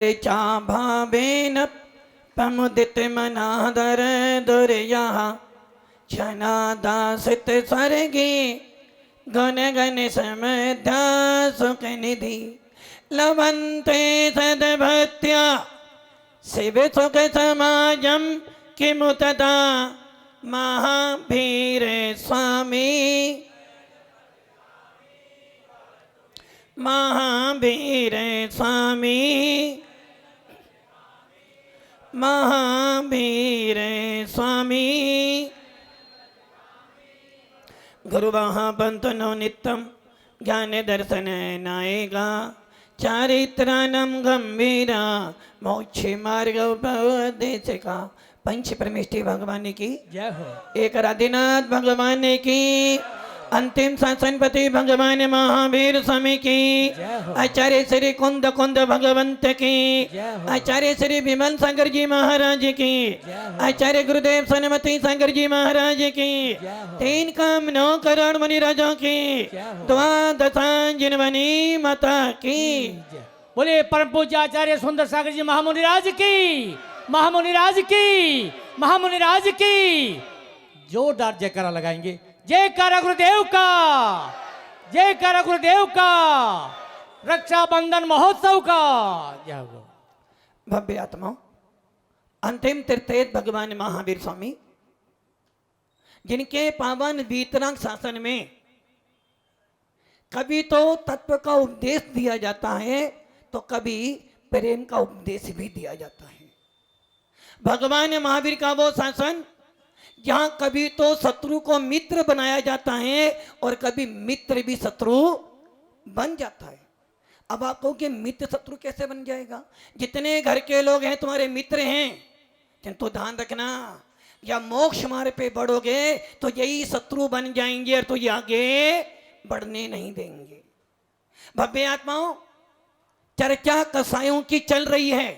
चा भावेन प्रमुदित मनादर दुर्या क्षणादासित स्वर्गी गण गण समध्या सुख निधि लभन्ते सद्भक्त्या शिव सुख समाजम किमुतदा महावीर स्वामी महावीर स्वामी महावीर स्वामी गुरु पंतनो नित्यम ज्ञान दर्शन नायेगा चारित्रानम गंभीरा मोक्ष मार्ग उपदेशिका पंच परमेष्टि भगवान की जय हो। एक आदिनाथ भगवान की अंतिम शासनपति भगवान महावीर स्वामी की आचार्य श्री कुंद कुंद भगवंत की आचार्य श्री विमल सागर जी महाराज की आचार्य गुरुदेव सनमती सागर जी महाराज की तीन काम 9 करोड़ मुनि राजों की द्वादशांजनवनी माता की बोले परम पूज्य आचार्य सुंदर सागर जी महामुनि राज की महामुनि राज की महामुनि राज की जोरदार जयकारा लगाएंगे। जयकारा गुरुदेव का, जयकारा गुरुदेव का, रक्षाबंधन महोत्सव का। जय हो। भव्य आत्मा अंतिम तीर्थेत भगवान महावीर स्वामी जिनके पावन वीतराग शासन में कभी तो तत्व का उपदेश दिया जाता है तो कभी प्रेम का उपदेश भी दिया जाता है। भगवान महावीर का वो शासन जहां कभी तो शत्रु को मित्र बनाया जाता है और कभी मित्र भी शत्रु बन जाता है। अब आप कहोगे मित्र शत्रु कैसे बन जाएगा? जितने घर के लोग हैं तुम्हारे मित्र हैं, किंतु ध्यान रखना या मोक्ष मार्ग पे बढ़ोगे तो यही शत्रु बन जाएंगे और तो ये आगे बढ़ने नहीं देंगे। भव्य आत्माओं, चर्चा कसायों की चल रही है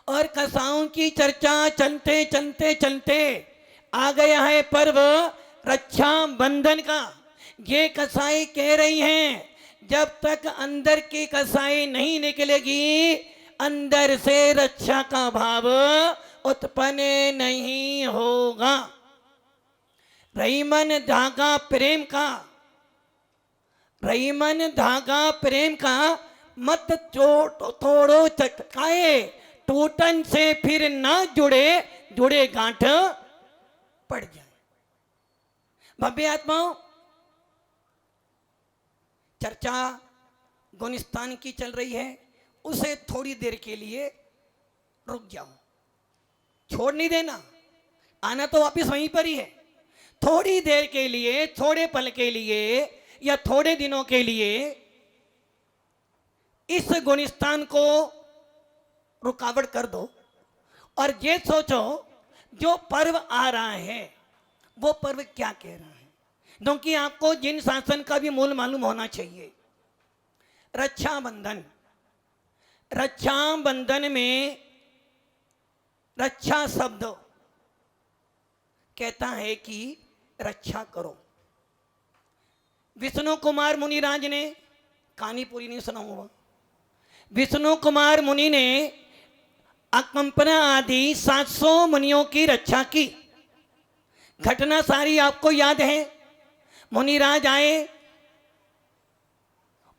और कसायों की चर्चा चलते चलते चलते आ गया है पर्व रक्षा बंधन का। ये कसाई कह रही हैं जब तक अंदर की कसाई नहीं निकलेगी अंदर से रक्षा का भाव उत्पन्न नहीं होगा। रही मन धागा प्रेम का, रही मन धागा प्रेम का मत तोड़ो चटकाए टूटन से फिर ना जुड़े जुड़े गांठ पड़ जाए। भव्य आत्माओं, चर्चा गुणस्थान की चल रही है, उसे थोड़ी देर के लिए रुक जाओ, छोड़ नहीं देना, आना तो वापिस वहीं पर ही है। थोड़ी देर के लिए, थोड़े पल के लिए या थोड़े दिनों के लिए इस गुणस्थान को रुकावट कर दो और ये सोचो जो पर्व आ रहा है वो पर्व क्या कह रहा है, क्योंकि आपको जिन शासन का भी मूल मालूम होना चाहिए। रक्षाबंधन, रक्षाबंधन में रक्षा शब्द कहता है कि रक्षा करो। विष्णु कुमार मुनिराज ने, कहानी पूरी नहीं सुना हुआ, विष्णु कुमार मुनि ने अकंपना आदि 700 मुनियों की रक्षा की। घटना सारी आपको याद है। मुनिराज आए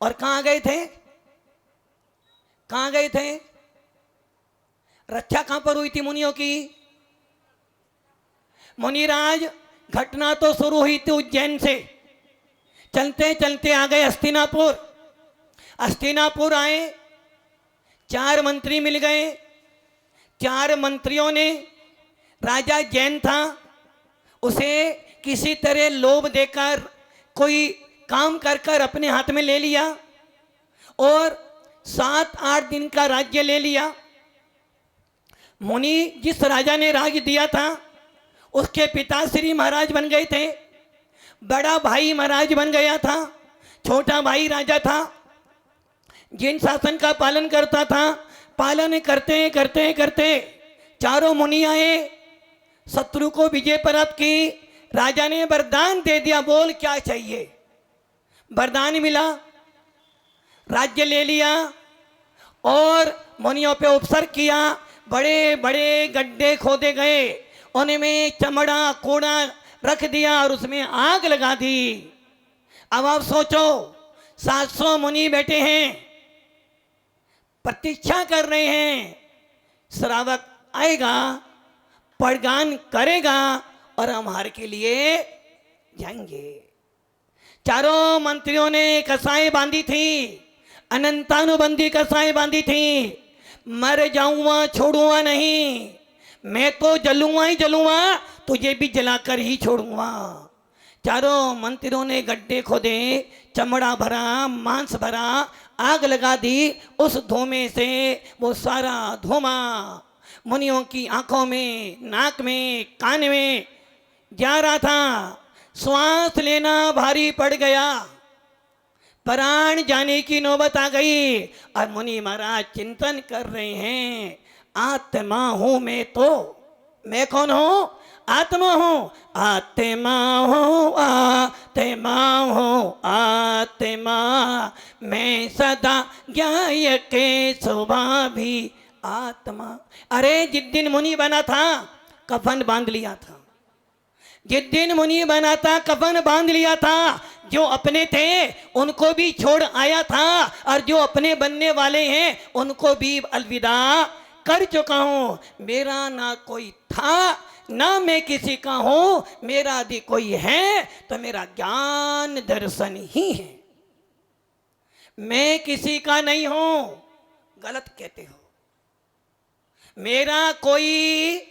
और कहां गए थे? कहां गए थे? रक्षा कहां पर हुई थी मुनियों की? मुनिराज, घटना तो शुरू हुई थी उज्जैन से, चलते चलते आ गए हस्तिनापुर। हस्तिनापुर आए, 4 मंत्री मिल गए। 4 मंत्रियों ने, राजा जैन था, उसे किसी तरह लोभ देकर कोई काम कर कर अपने हाथ में ले लिया और 7-8 दिन का राज्य ले लिया। मुनि जिस राजा ने राज दिया था उसके पिताश्री महाराज बन गए थे, बड़ा भाई महाराज बन गया था, छोटा भाई राजा था। जिन शासन का पालन करता था, पालन करते करते करते चारों मुनि आए, शत्रु को विजय प्राप्त की। राजा ने वरदान दे दिया, बोल क्या चाहिए? वरदान मिला, राज्य ले लिया और मुनियों पे उपसर्ग किया। बड़े बड़े गड्ढे खोदे गए, उनमें चमड़ा कूड़ा रख दिया और उसमें आग लगा दी। अब आप सोचो, 700 मुनि बैठे हैं, प्रतीक्षा कर रहे हैं, श्रावक आएगा, पड़गान करेगा और हमारे के लिए जाएंगे। चारों मंत्रियों ने कसाई बांधी थी, अनंतानुबंधी कसाई बांधी थी। मर जाऊंगा, छोड़ूंगा नहीं, मैं तो जलूंगा ही जलूंगा, तुझे भी जलाकर ही छोड़ूंगा। चारों मंत्रियों ने गड्ढे खोदे, चमड़ा भरा, मांस भरा, आग लगा दी। उस धुएं से वो सारा धुआं मुनियों की आंखों में, नाक में, कान में जा रहा था। श्वास लेना भारी पड़ गया, प्राण जाने की नौबत आ गई। और मुनि महाराज चिंतन कर रहे हैं, आत्मा हूं मैं, तो मैं कौन हूं? आत्मा हूं, आत्मा हूं, आत्मा हूं, आत्मा मैं सदा ज्ञाय के सुबह भी आत्मा। अरे जिस दिन मुनि बना था कफन बांध लिया था, जिस दिन मुनि बना था कफन बांध लिया था। जो अपने थे उनको भी छोड़ आया था, और जो अपने बनने वाले हैं उनको भी अलविदा कर चुका हूं। मेरा ना कोई था, ना मैं किसी का हूं, मेरा यदि कोई है तो मेरा ज्ञान दर्शन ही है। मैं किसी का नहीं हूं, गलत कहते हो। मेरा कोई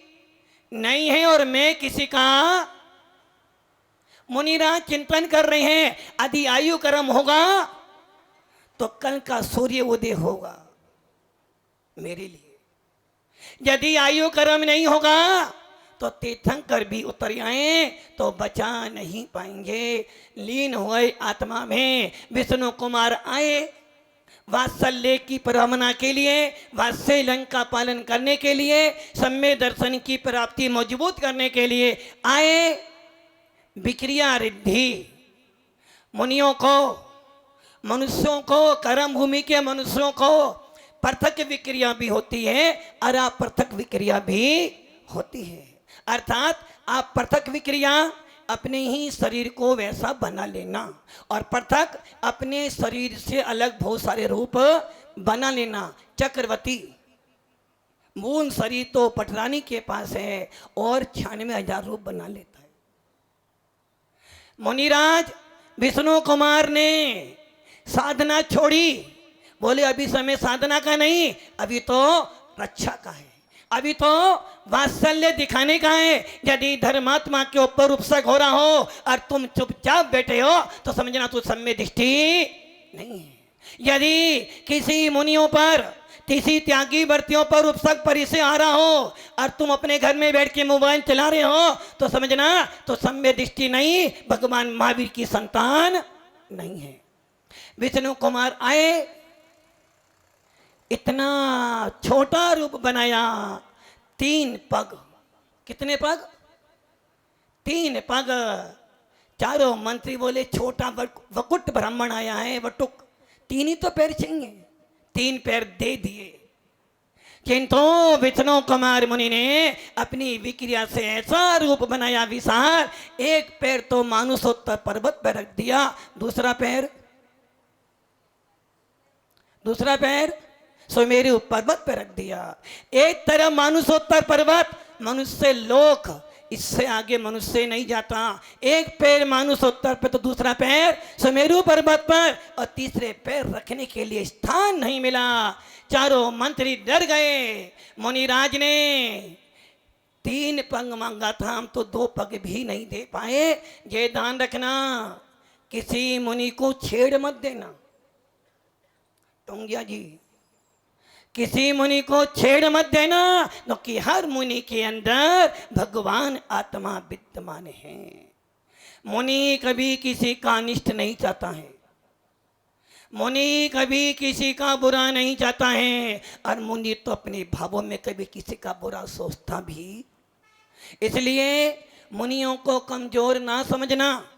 नहीं है और मैं किसी का। मुनिराज चिंतन कर रहे हैं, यदि आयु कर्म होगा तो कल का सूर्य उदय होगा मेरे लिए। यदि आयु कर्म नहीं होगा तो तीर्थंकर भी उतर आए तो बचा नहीं पाएंगे। लीन हुए आत्मा में विष्णु कुमार आए वात्सल्य की परामना के लिए, वात्सल्य का पालन करने के लिए, सम्य दर्शन की प्राप्ति मजबूत करने के लिए आए। विक्रिया रिद्धि मुनियों को, मनुष्यों को, कर्म भूमि के मनुष्यों को पृथक विक्रिया भी होती है और अपृथक विक्रिया भी होती है। अर्थात आप पृथक विक्रिया अपने ही शरीर को वैसा बना लेना, और पृथक अपने शरीर से अलग बहुत सारे रूप बना लेना। चक्रवर्ती मूल शरीर तो पटरानी के पास है और 96,000 रूप बना लेता है। मुनिराज विष्णु कुमार ने साधना छोड़ी, बोले अभी समय साधना का नहीं, अभी तो रक्षा का है, अभी तो वात्सल्य दिखाने का है। यदि धर्मात्मा के ऊपर उपसर्ग हो रहा हो और तुम चुपचाप बैठे हो तो समझना तू सम्य दृष्टि नहीं है। यदि किसी मुनियों पर, किसी त्यागी व्रतियों पर उपसर्ग परिचय आ रहा हो और तुम अपने घर में बैठ के मोबाइल चला रहे हो तो समझना तो सम्य दृष्टि नहीं, भगवान महावीर की संतान नहीं है। विष्णु कुमार आए, इतना छोटा रूप बनाया, 3 पग। कितने पग? 3 पग। चारों मंत्री बोले छोटा वकुट ब्राह्मण आया है, वटुक, 3 ही तो पैर चाहिए, 3 पैर दे दिए। किंतु विष्णु कुमार मुनि ने अपनी विक्रिया से ऐसा रूप बनाया विशाल, एक पैर तो मानुषोत्तर पर्वत पर रख दिया, दूसरा पैर सुमेरु पर्वत पर रख दिया। एक तरफ मानुषोत्तर पर्वत, मनुष्य लोक, इससे आगे मनुष्य नहीं जाता। एक पैर मानुषोत्तर पर तो दूसरा पैर सुमेरु पर्वत पर, और तीसरे पैर रखने के लिए स्थान नहीं मिला। चारों मंत्री डर गए। मुनिराज ने 3 पग मांगा था, हम तो 2 पग भी नहीं दे पाए। ये ध्यान रखना, किसी मुनि को छेड़ मत देना। टोंगिया जी, किसी मुनि को छेड़ मत देना, क्योंकि हर मुनि के अंदर भगवान आत्मा विद्यमान है। मुनि कभी किसी का अनिष्ट नहीं चाहता है, मुनि कभी किसी का बुरा नहीं चाहता है, और मुनि तो अपने भावों में कभी किसी का बुरा सोचता भी। इसलिए मुनियों को कमजोर ना समझना,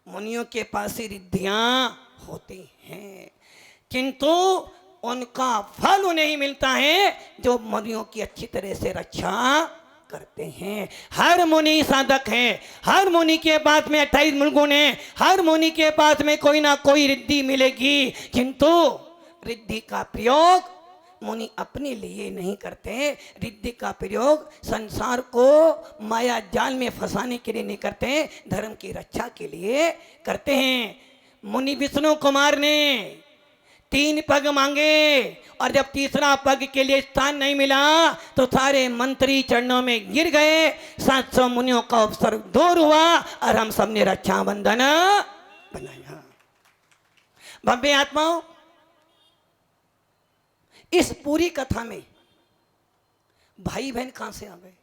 मुनियों के पास रिद्धियां होती हैं, किंतु उनका फल उन्हें ही मिलता है जो मुनियों की अच्छी तरह से रक्षा करते हैं। हर मुनि साधक है, हर मुनि के पास में 28 मुलगुण है, हर मुनि के पास में कोई ना कोई रिद्धि मिलेगी, किंतु रिद्धि का प्रयोग मुनि अपने लिए नहीं करते। रिद्धि का प्रयोग संसार को माया जाल में फंसाने के लिए नहीं करते, धर्म की रक्षा के लिए करते हैं। मुनि विष्णु कुमार ने 3 पग मांगे और जब तीसरा पग के लिए स्थान नहीं मिला तो सारे मंत्री चरणों में गिर गए। 700 मुनियों का अवसर दूर हुआ और हम सबने रक्षा बंधन बनाया। भव्य आत्माओं, इस पूरी कथा में भाई बहन कहां से आ गए?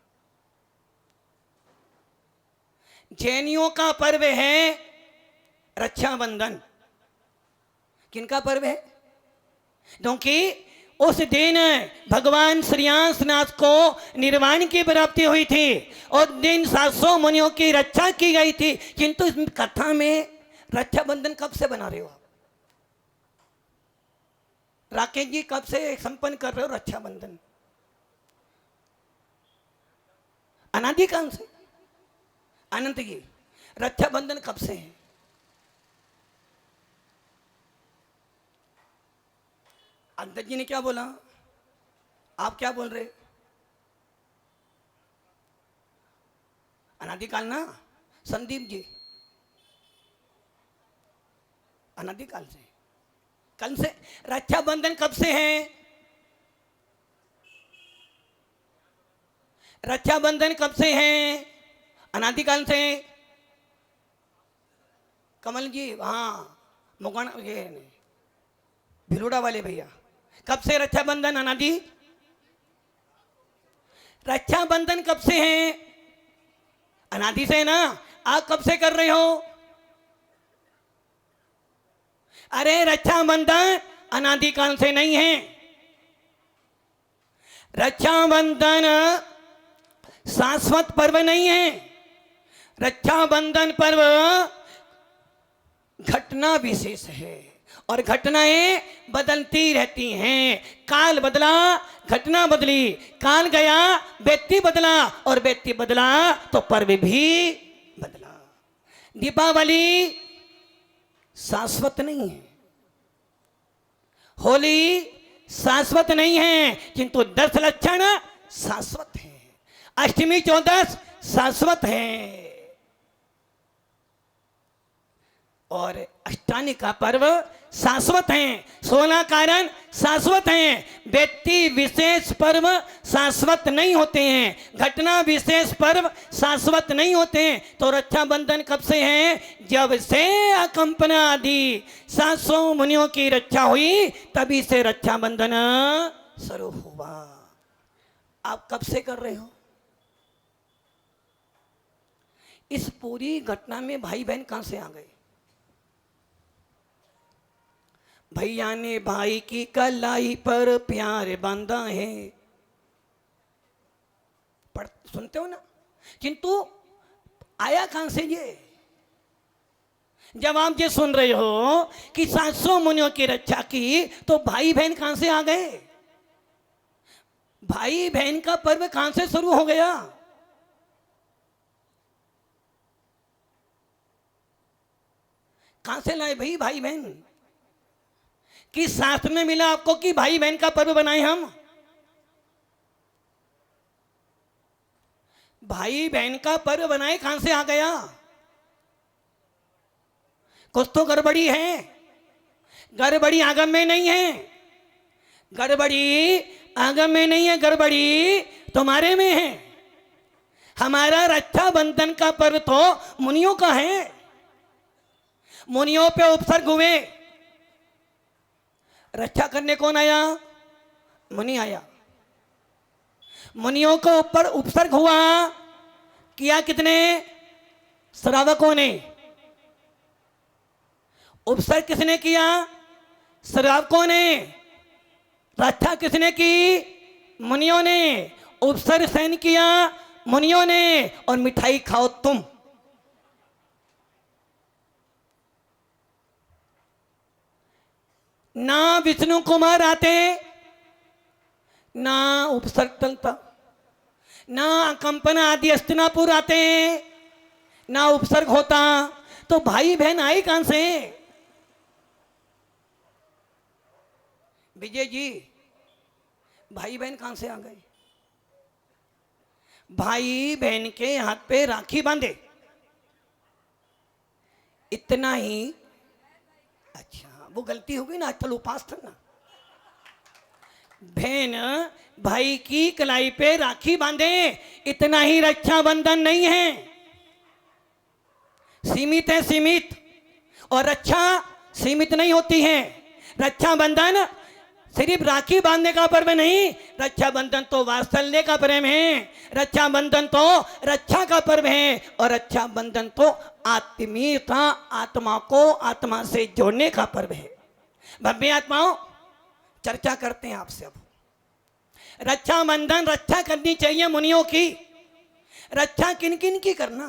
जैनियों का पर्व है रक्षाबंधन। किनका पर्व है? क्योंकि उस दिन भगवान श्रीयांशनाथ को निर्वाण की प्राप्ति हुई थी और दिन 700 मुनियों की रक्षा की गई थी। किंतु इस कथा में रक्षाबंधन कब से बना रहे हो आप? राकेश जी कब से संपन्न कर रहे हो रक्षाबंधन? अनादिकाल से। अनंत जी, रक्षाबंधन कब से है? अध्यक्ष जी ने क्या बोला? आप क्या बोल रहे? अनादिकाल ना? संदीप जी, अनादिकाल से। कल से रक्षाबंधन कब से है? रक्षाबंधन कब से है? अनादिकाल से। कमल जी, हाँ, मुगन ये भिलोड़ा वाले भैया, कब से रक्षाबंधन? अनादि। रक्षाबंधन कब से है? अनादि से ना। आप कब से कर रहे हो? अरे रक्षाबंधन अनादिकाल से नहीं है। रक्षाबंधन शाश्वत पर्व नहीं है। रक्षाबंधन पर्व घटना विशेष है और घटनाएं बदलती रहती हैं। काल बदला, घटना बदली, काल गया, व्यक्ति बदला और व्यक्ति बदला तो पर्व भी बदला। दीपावली शाश्वत नहीं है, होली शाश्वत नहीं है, किंतु 10 लक्षण शाश्वत है, अष्टमी 14 शाश्वत है और अष्टानी का पर्व शाश्वत है। 16 कारण शाश्वत हैं। व्यक्ति विशेष पर्व शाश्वत नहीं होते हैं, घटना विशेष पर्व शाश्वत नहीं होते हैं। तो रक्षाबंधन कब से है? जब से अकंपना आदि 700 मुनियों की रक्षा हुई तभी से रक्षाबंधन शुरू हुआ। आप कब से कर रहे हो? इस पूरी घटना में भाई बहन कहां से आ गए? भैया ने भाई की कलाई पर प्यार बांधा है, पढ़ सुनते हो ना? किंतु आया कहां से ये? जब आप ये सुन रहे हो कि 700 मुनियों की रक्षा की तो भाई बहन कहां से आ गए? भाई बहन का पर्व कहां से शुरू हो गया? कहां से लाए भाई भाई बहन? कि साथ में मिला आपको कि भाई बहन का पर्व बनाए हम? भाई बहन का पर्व बनाए कहां से आ गया? कुछ तो गड़बड़ी है। गड़बड़ी आगम में नहीं है, गड़बड़ी आगम में नहीं है, गड़बड़ी तुम्हारे में है। हमारा रक्षाबंधन का पर्व तो मुनियों का है। मुनियों पे उपसर्ग हुए। रक्षा करने कौन आया? मुनि आया। मुनियों को ऊपर उपसर्ग हुआ, किया कितने? श्रावकों ने। उपसर्ग किसने किया? श्रावकों ने। रक्षा किसने की? मुनियों ने। उपसर्ग सहन किया मुनियों ने और मिठाई खाओ तुम। ना विष्णु कुमार आते, ना उपसर्ग टलता, ना कंपन आदि हस्तिनापुर आते, ना उपसर्ग होता, तो भाई बहन आए कहां से? विजय जी, भाई बहन कहां से आ गए? भाई बहन के हाथ पे राखी बांधे, इतना ही। अच्छा, वो गलती हो गई ना, आजकल उपास था ना। बहन भाई की कलाई पे राखी बांधे, इतना ही रक्षाबंधन नहीं है, सीमित है, सीमित। और रक्षा सीमित नहीं होती है। रक्षाबंधन सिर्फ राखी बांधने का पर्व नहीं, रक्षाबंधन तो वात्सल्य का प्रेम है, रक्षाबंधन तो रक्षा का पर्व है, और रक्षाबंधन तो आत्मीयता, आत्मा को आत्मा से जोड़ने का पर्व है। भव्य आत्माओं, चर्चा करते हैं आपसे अब। रक्षाबंधन, रक्षा करनी चाहिए मुनियों की। रक्षा किन किन की करना,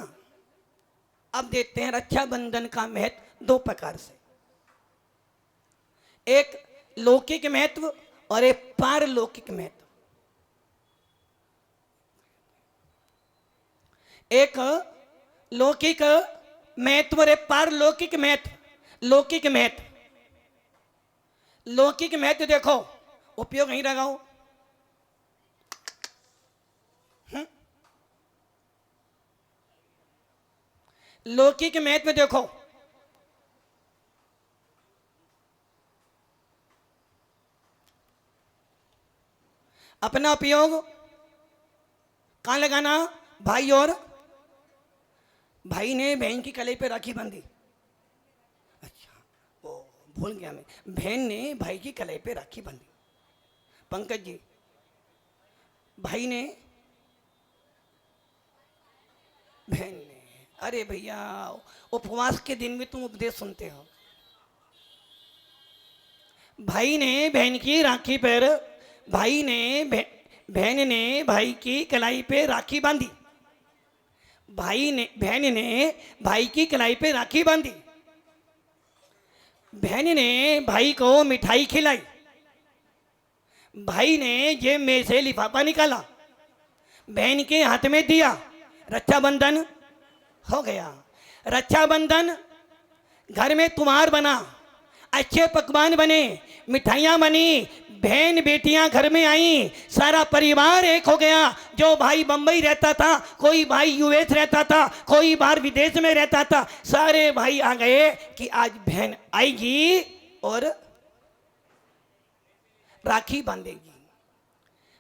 अब देखते हैं। रक्षाबंधन का महत्व दो प्रकार से, एक लौकिक महत्व और एक पारलौकिक महत्व। एक लौकिक महत्व और एक पारलौकिक महत्व। लौकिक महत्व, लौकिक महत्व देखो, उपयोग नहीं लगाओ। लौकिक महत्व देखो, अपना उपयोग कहां लगाना? भाई और भाई ने बहन की कलाई पे राखी बांधी। अच्छा, वो भूल गया मैं, बहन ने भाई की कलाई पे राखी बांधी। पंकज जी, भाई ने बहन ने, अरे भैया उपवास के दिन में तुम उपदेश सुनते हो। भाई ने बहन की राखी पर, भाई ने बहन ने भाई की कलाई पे राखी बांधी। भाई ने, बहन ने भाई की कलाई पे राखी बांधी। बहन ने भाई को मिठाई खिलाई। भाई ने जेब में से लिफाफा निकाला, बहन के हाथ में दिया। रक्षाबंधन हो गया। रक्षाबंधन घर में तुम्हार बना, अच्छे पकवान बने, मिठाइयाँ बनी, बहन बेटियां घर में आई, सारा परिवार एक हो गया। जो भाई बंबई रहता था, कोई भाई यूएस रहता था, कोई बाहर विदेश में रहता था, सारे भाई आ गए कि आज बहन आएगी और राखी बांधेगी।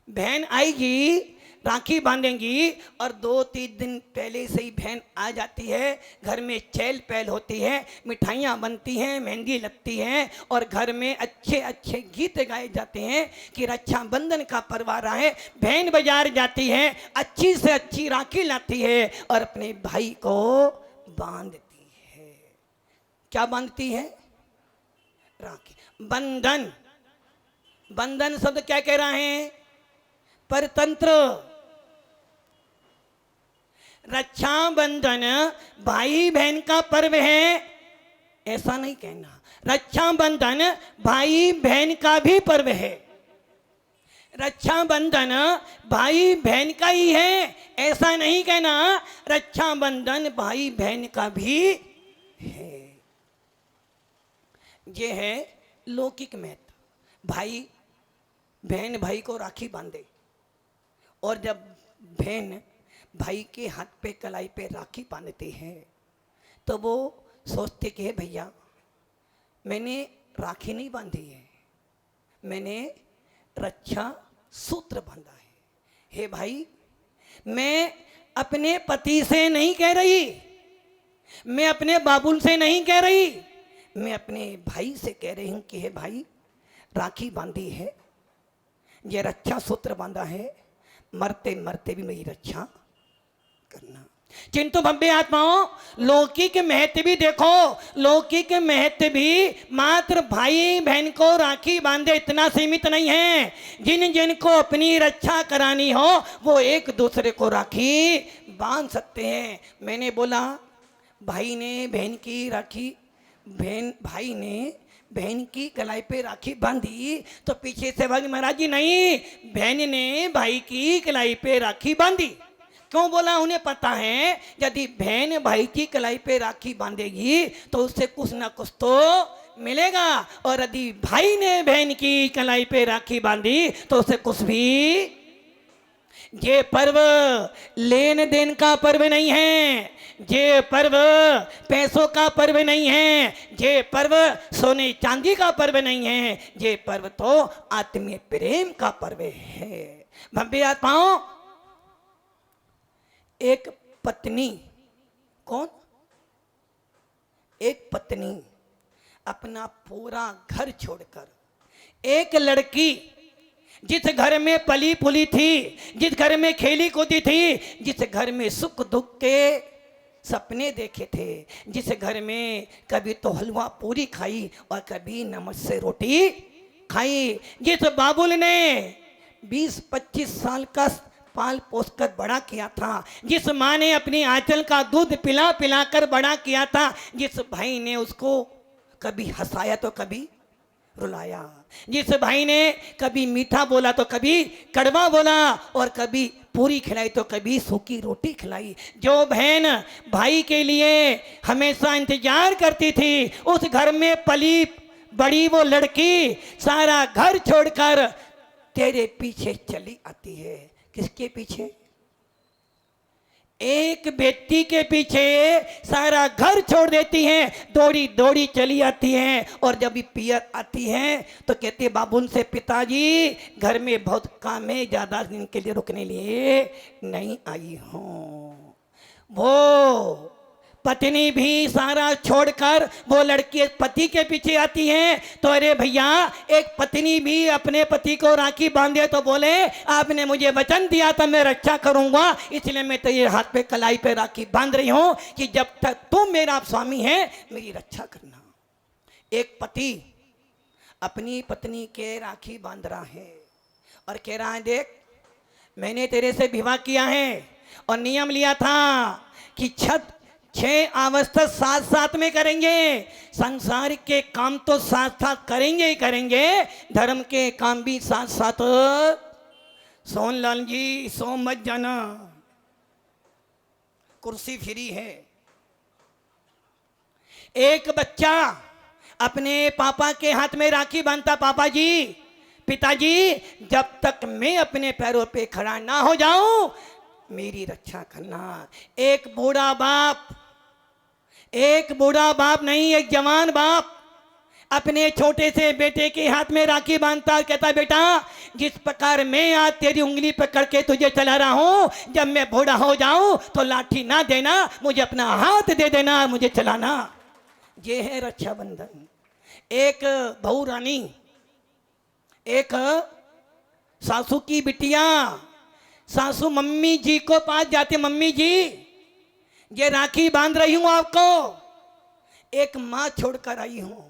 बहन आएगी, राखी बांधेंगी, और 2-3 दिन पहले से ही बहन आ जाती है। घर में चहल पहल होती है, मिठाइयाँ बनती हैं, मेहंदी लगती है, और घर में अच्छे अच्छे गीत गाए जाते हैं कि रक्षाबंधन का पर्व आ रहा है। बहन बाजार जाती है, अच्छी से अच्छी राखी लाती है और अपने भाई को बांधती है। क्या बांधती है? राखी। बंधन, बंधन शब्द क्या कह रहा है? परतंत्र। रक्षाबंधन भाई बहन का पर्व है, ऐसा नहीं कहना। रक्षाबंधन भाई बहन का भी पर्व है। रक्षाबंधन भाई बहन का ही है, ऐसा नहीं कहना। रक्षाबंधन भाई बहन का भी है। ये है लौकिक महत्व। भाई बहन भाई को राखी बांधे, और जब बहन भाई के हाथ पे कलाई पे राखी बांधते हैं तो वो सोचते कि भैया मैंने राखी नहीं बांधी है, मैंने रक्षा सूत्र बांधा है। हे भाई, मैं अपने पति से नहीं कह रही, मैं अपने बाबुल से नहीं कह रही, मैं अपने भाई से कह रही हूं कि हे भाई, राखी बांधी है, ये रक्षा सूत्र बांधा है, मरते मरते भी मेरी रक्षा करना। किंतु भव्य आत्माओं, लौकिक महत्व भी देखो। लौकिक महत्व भी मात्र भाई बहन को राखी बांधे इतना सीमित नहीं है। जिन जिन को अपनी रक्षा करानी हो वो एक दूसरे को राखी बांध सकते हैं। मैंने बोला भाई ने बहन की राखी, भाई ने बहन की कलाई पे राखी बांधी तो पीछे से भाग महाराज जी नहीं, बहन ने भाई की कलाई पे राखी बांधी। क्यों बोला? उन्हें पता है यदि बहन भाई की कलाई पे राखी बांधेगी तो उससे कुछ ना कुछ तो मिलेगा, और यदि भाई ने बहन की कलाई पे राखी बांधी तो उसे कुछ भी। ये पर्व लेन देन का पर्व नहीं है, ये पर्व पैसों का पर्व नहीं है, ये पर्व सोने चांदी का पर्व नहीं है, ये पर्व तो आत्मीय प्रेम का पर्व है। भव्य आत्माओं, एक पत्नी, कौन? एक पत्नी अपना पूरा घर छोड़कर, एक लड़की जिस घर में पली पुली थी, जिस घर में खेली कूदी थी, जिस घर में सुख दुख के सपने देखे थे, जिस घर में कभी तो हलवा पूरी खाई और कभी नमक से रोटी खाई, जिस बाबुल ने 20-25 साल का पाल पोस कर बड़ा किया था, जिस माँ ने अपनी आंचल का दूध पिला पिला कर बड़ा किया था, जिस भाई ने उसको कभी हंसाया तो कभी रुलाया, जिस भाई ने कभी मीठा बोला तो कभी कड़वा बोला, और कभी पूरी खिलाई तो कभी सूखी रोटी खिलाई, जो बहन भाई के लिए हमेशा इंतजार करती थी, उस घर में पली बड़ी वो लड़की सारा घर छोड़कर तेरे पीछे चली आती है। किसके पीछे? एक व्यक्ति के पीछे सारा घर छोड़ देती है, दौड़ी दौड़ी चली आती है, और जब भी पियर आती है तो कहते बाबू से, पिताजी घर में बहुत काम है, ज्यादा दिन के लिए रुकने लिए नहीं आई हूं। वो पत्नी भी सारा छोड़कर वो लड़की पति के पीछे आती है, तो अरे भैया, एक पत्नी भी अपने पति को राखी बांधे तो बोले आपने मुझे वचन दिया था मैं रक्षा करूंगा, इसलिए मैं तेरे हाथ पे कलाई पे राखी बांध रही हूं कि जब तक तुम मेरा स्वामी है मेरी रक्षा करना। एक पति अपनी पत्नी के राखी बांध रहा है और कह रहा है, देख मैंने तेरे से विवाह किया है और नियम लिया था कि 6 अवस्था साथ साथ में करेंगे, संसार के काम तो साथ साथ करेंगे ही करेंगे, धर्म के काम भी साथ साथ। सोनलाल जी सो मत जाना, कुर्सी फ्री है। एक बच्चा अपने पापा के हाथ में राखी बांधता, पापा जी, पिताजी, जब तक मैं अपने पैरों पे खड़ा ना हो जाऊं मेरी रक्षा करना। एक बूढ़ा बाप नहीं, एक जवान बाप अपने छोटे से बेटे के हाथ में राखी बांधता, कहता बेटा जिस प्रकार मैं आज तेरी उंगली पकड़ के तुझे चला रहा हूं, जब मैं बूढ़ा हो जाऊं तो लाठी ना देना, मुझे अपना हाथ दे देना, मुझे चलाना। ये है रक्षाबंधन। एक बहू रानी, एक सासू की बिटिया, सासू मम्मी जी को पास जाती, मम्मी जी ये राखी बांध रही हूं आपको, एक माँ छोड़कर आई हूं,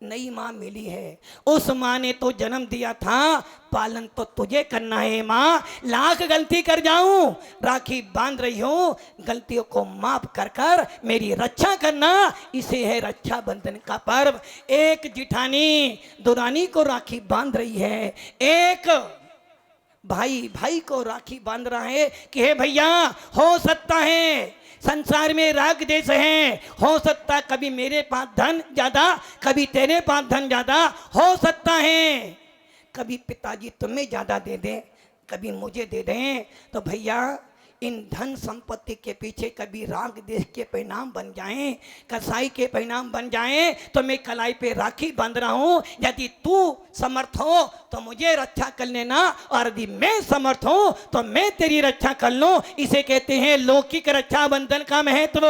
नई माँ मिली है, उस माँ ने तो जन्म दिया था, पालन तो तुझे करना है माँ, लाख गलती कर जाऊं राखी बांध रही हूं, गलतियों को माफ कर कर मेरी रक्षा करना। इसे है रक्षाबंधन का पर्व। एक जिठानी दुरानी को राखी बांध रही है, एक भाई को राखी बांध रहा है कि हे भैया, हो सकता है संसार में राग देश है, हो सकता कभी मेरे पास धन ज्यादा, कभी तेरे पास धन ज्यादा, हो सकता है कभी पिताजी तुम्हें ज्यादा दे दें, कभी मुझे दे दें, तो भैया इन धन संपत्ति के पीछे कभी राग देश के परिणाम बन जाएं, कसाई के परिणाम बन जाएं, तो मैं कलाई पे राखी बांध रहा हूं, यदि तू समर्थ हो तो मुझे रक्षा कर लेना, और यदि मैं समर्थ हूं तो मैं तेरी रक्षा कर लूं। इसे कहते हैं लौकिक रक्षाबंधन का महत्व।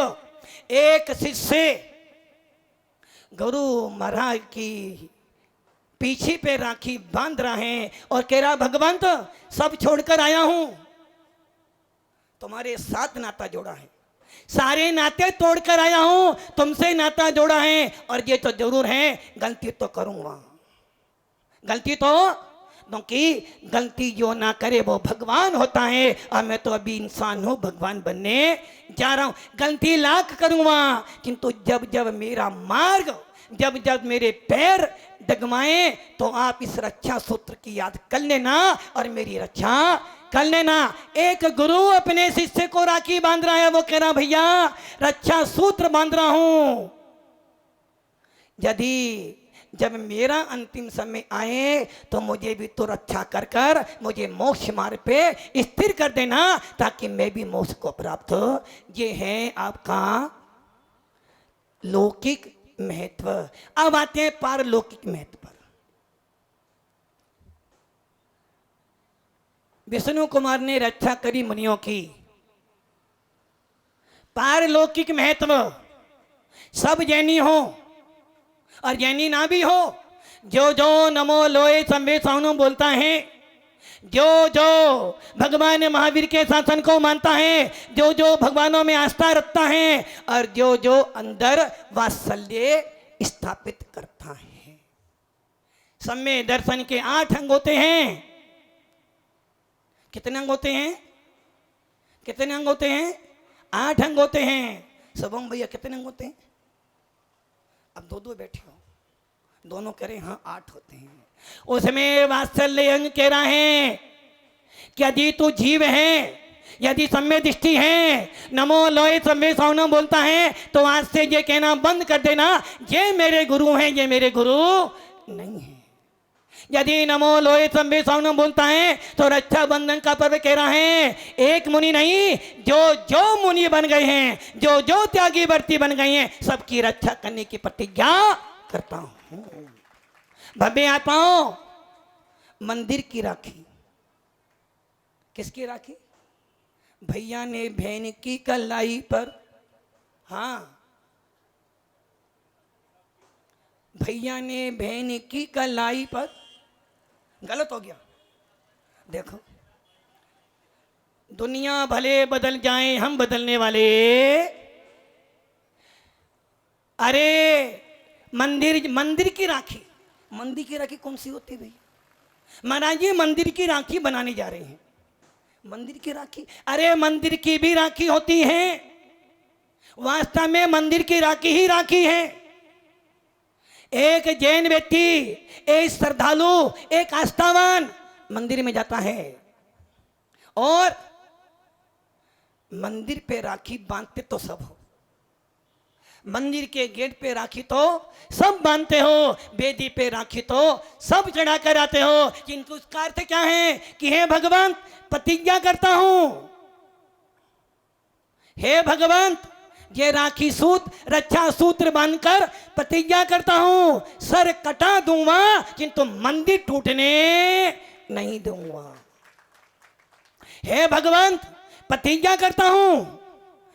एक शिष्य गुरु महाराज की पीछे पे राखी बांध रहा है और कह रहा, भगवंत सब छोड़कर आया हूं, तुम्हारे साथ नाता जोड़ा है, सारे नाते तोड़कर आया हूं, तुमसे नाता जोड़ा है, और ये तो जरूर है गलती तो करूंगा, गलती तो, क्योंकि गलती जो ना करे वो भगवान होता है, और मैं तो अभी इंसान हूं, भगवान बनने जा रहा हूं। गलती लाख करूंगा, किंतु जब जब मेरा मार्ग जब जब मेरे पैर डगमाए तो आप इस रक्षा सूत्र की याद कर लेना और मेरी रक्षा कर लेना। एक गुरु अपने शिष्य को राखी बांध रहा है, वो कह रहा भैया रक्षा सूत्र बांध रहा हूं, यदि जब मेरा अंतिम समय आए तो मुझे भी तो रक्षा कर कर मुझे मोक्ष मार्ग पे स्थिर कर देना, ताकि मैं भी मोक्ष को प्राप्त हो। ये है आपका लौकिक महत्व। अब आते हैं पारलौकिक महत्व पर। विष्णु कुमार ने रक्षा करी मुनियों की। पारलौकिक महत्व सब जैनी हो और जैनी ना भी हो, जो जो नमो लोए संबे साउनो बोलता है, जो जो भगवान महावीर के शासन को मानता है, जो जो भगवानों में आस्था रखता है और जो जो अंदर वात्सल्य स्थापित करता है। सम्य दर्शन के 8 अंग होते हैं। कितने अंग होते हैं? कितने अंग होते हैं? 8 अंग होते हैं। सबम भैया कितने अंग होते हैं? अब दो बैठे हो, दोनों कह रहे हाँ 8 होते हैं। उसमें वात्सल्य अंग कह रहा है कि यदि तू जीव है, यदि सम्य दृष्टि है, नमो लोए सम्य साउना बोलता है, तो आज से ये कहना बंद कर देना ये मेरे गुरु हैं, ये मेरे गुरु नहीं है। यदि नमो लोए सम्य साउना बोलता है तो रक्षा बंधन का पर्व कह रहा है एक मुनि नहीं, जो जो मुनि बन गए हैं, जो जो त्यागी वर्ती बन गए हैं, सबकी रक्षा करने की प्रतिज्ञा करता हूं। भव्य आत्माओं, मंदिर की राखी किसकी राखी? भैया ने बहन की कलाई पर, हाँ भैया ने बहन की कलाई पर, गलत हो गया। देखो दुनिया भले बदल जाए, हम बदलने वाले। अरे मंदिर की राखी, मंदिर की राखी कौन सी होती है भाई? महाराज जी मंदिर की राखी बनाने जा रहे हैं। मंदिर की राखी, अरे मंदिर की भी राखी होती है। वास्तव में मंदिर की राखी ही राखी है। एक जैन व्यक्ति, एक श्रद्धालु, एक आस्थावान मंदिर में जाता है और मंदिर पे राखी बांधते तो सब हो, मंदिर के गेट पे राखी तो सब बांधते हो, बेदी पे राखी तो सब चढ़ा कर आते हो, किंतु उसका अर्थ क्या है कि हे भगवान प्रतिज्ञा करता हूं, हे भगवान ये राखी सूत्र रक्षा सूत्र बांधकर प्रतिज्ञा करता हूं, सर कटा दूंगा किंतु मंदिर टूटने नहीं दूंगा। हे भगवान प्रतिज्ञा करता हूं,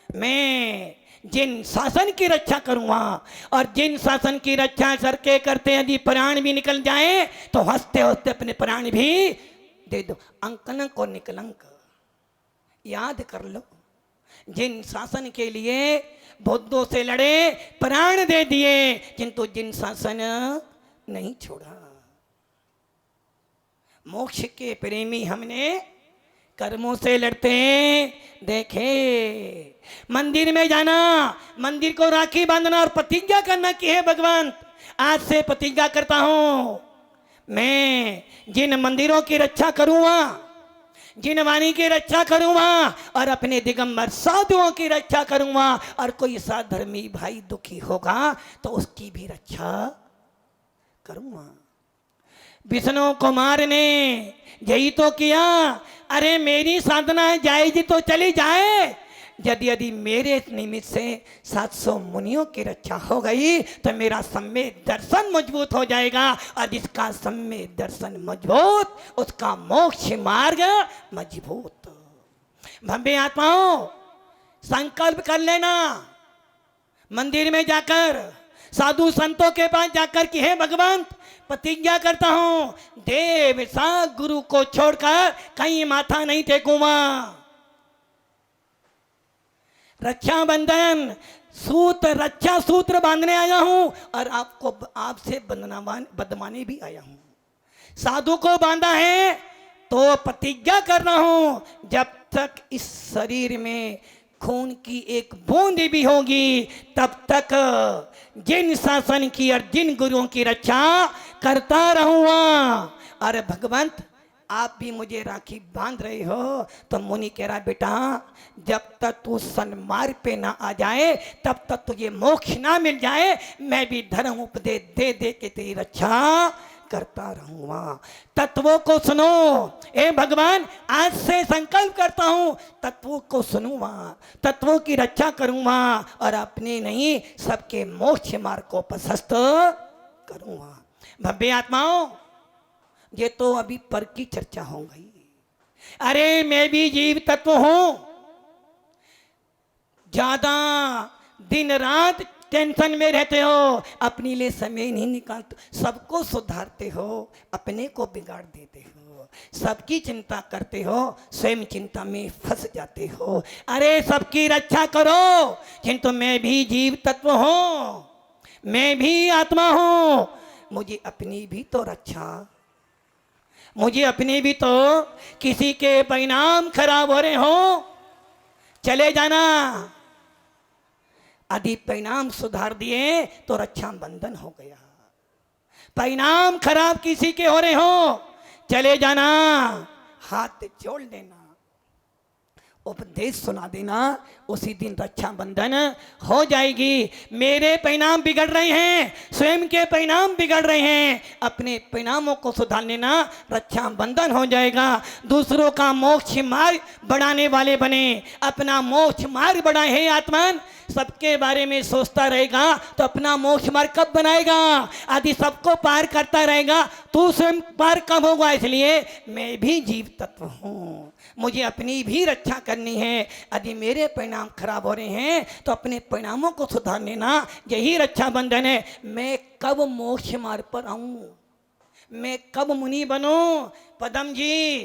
मैं जिन शासन की रक्षा करूंगा और जिन शासन की रक्षा करके करते यदि प्राण भी निकल जाए तो हंसते हंसते अपने प्राण भी दे दो। अंकलंक और निकलंक याद कर लो। जिन शासन के लिए बुद्धों से लड़े, प्राण दे दिए, किंतु जिन शासन नहीं छोड़ा। मोक्ष के प्रेमी हमने कर्मों से लड़ते देखे। मंदिर में जाना, मंदिर को राखी बांधना और प्रतिज्ञा करना कि हे भगवान आज से प्रतिज्ञा करता हूं, मैं जिन मंदिरों की रक्षा करूंगा, जिन वाणी की रक्षा करूंगा और अपने दिगंबर साधुओं की रक्षा करूंगा, और कोई साधर्मी भाई दुखी होगा तो उसकी भी रक्षा करूंगा। विष्णु कुमार ने यही तो किया। अरे मेरी साधना जायज तो चली जाए, यदि मेरे निमित्त से 700 मुनियों की रक्षा हो गई तो मेरा सम्य दर्शन मजबूत हो जाएगा, और जिसका सम्य दर्शन मजबूत उसका मोक्ष मार्ग मजबूत। भव्य आत्माओं संकल्प कर लेना, मंदिर में जाकर साधु संतों के पास जाकर कि हे भगवान प्रतिज्ञा करता हूं, देव सा गुरु को छोड़कर कहीं माथा नहीं टेकूंगा। रक्षा बंधन रक्षा सूत्र बांधने आया हूं और आपसे बंधवाने भी आया हूं। साधु को बांधा है तो प्रतिज्ञा कर रहा हूं, जब तक इस शरीर में खून की एक बूंद भी होगी तब तक जिन शासन की और जिन गुरुओं की रक्षा करता रहूंगा। अरे भगवंत, आप भी मुझे राखी बांध रहे हो। तो मुनि कह रहा, बेटा जब तक तू सन्मार्ग पे ना आ जाए तब तक तुझे मोक्ष ना मिल जाए, मैं भी धर्म उपदेश दे दे के तेरी रक्षा करता रहूंगा। तत्वों को सुनो। ए भगवान, आज से संकल्प करता हूं तत्वों को सुनूंगा, तत्वों की रक्षा करूंगा और अपने नहीं सबके मोक्ष मार्ग को प्रशस्त करूंगा। भव्य आत्माओं, ये तो अभी पर की चर्चा हो गई। अरे मैं भी जीव तत्व हूं। ज्यादा दिन रात टेंशन में रहते हो, अपने लिए समय नहीं निकालते, सबको सुधारते हो, अपने को बिगाड़ देते हो, सबकी चिंता करते हो, स्वयं चिंता में फंस जाते हो। अरे सबकी रक्षा करो, किंतु मैं भी जीव तत्व हूं, मैं भी आत्मा हूं, मुझे अपनी भी तो रक्षा, मुझे अपने भी तो, किसी के परिणाम खराब हो रहे हो चले जाना। यदि परिणाम सुधार दिए तो रक्षा बंधन हो गया। परिणाम खराब किसी के हो रहे हो चले जाना, हाथ जोड़ लेना, उपदेश सुना देना, उसी दिन रक्षा बंधन हो जाएगी। मेरे परिणाम बिगड़ रहे हैं, स्वयं के परिणाम बिगड़ रहे हैं, अपने परिणामों को सुधार लेना, रक्षा बंधन हो जाएगा। दूसरों का मोक्ष मार्ग बढ़ाने वाले बने, अपना मोक्ष मार्ग बढ़ाए। हे आत्मन, सबके बारे में सोचता रहेगा तो अपना मोक्ष मार्ग कब बनाएगा? यदि सबको पार करता रहेगा तो स्वयं पार कब होगा? इसलिए मैं भी जीव तत्व हूँ, मुझे अपनी भी रक्षा करनी है। यदि मेरे परिणाम खराब हो रहे हैं तो अपने परिणामों को सुधार लेना, यही रक्षा बंधन है। मैं कब मोक्ष मार्ग पर आऊं, मैं कब मुनि बनूं? पदम जी,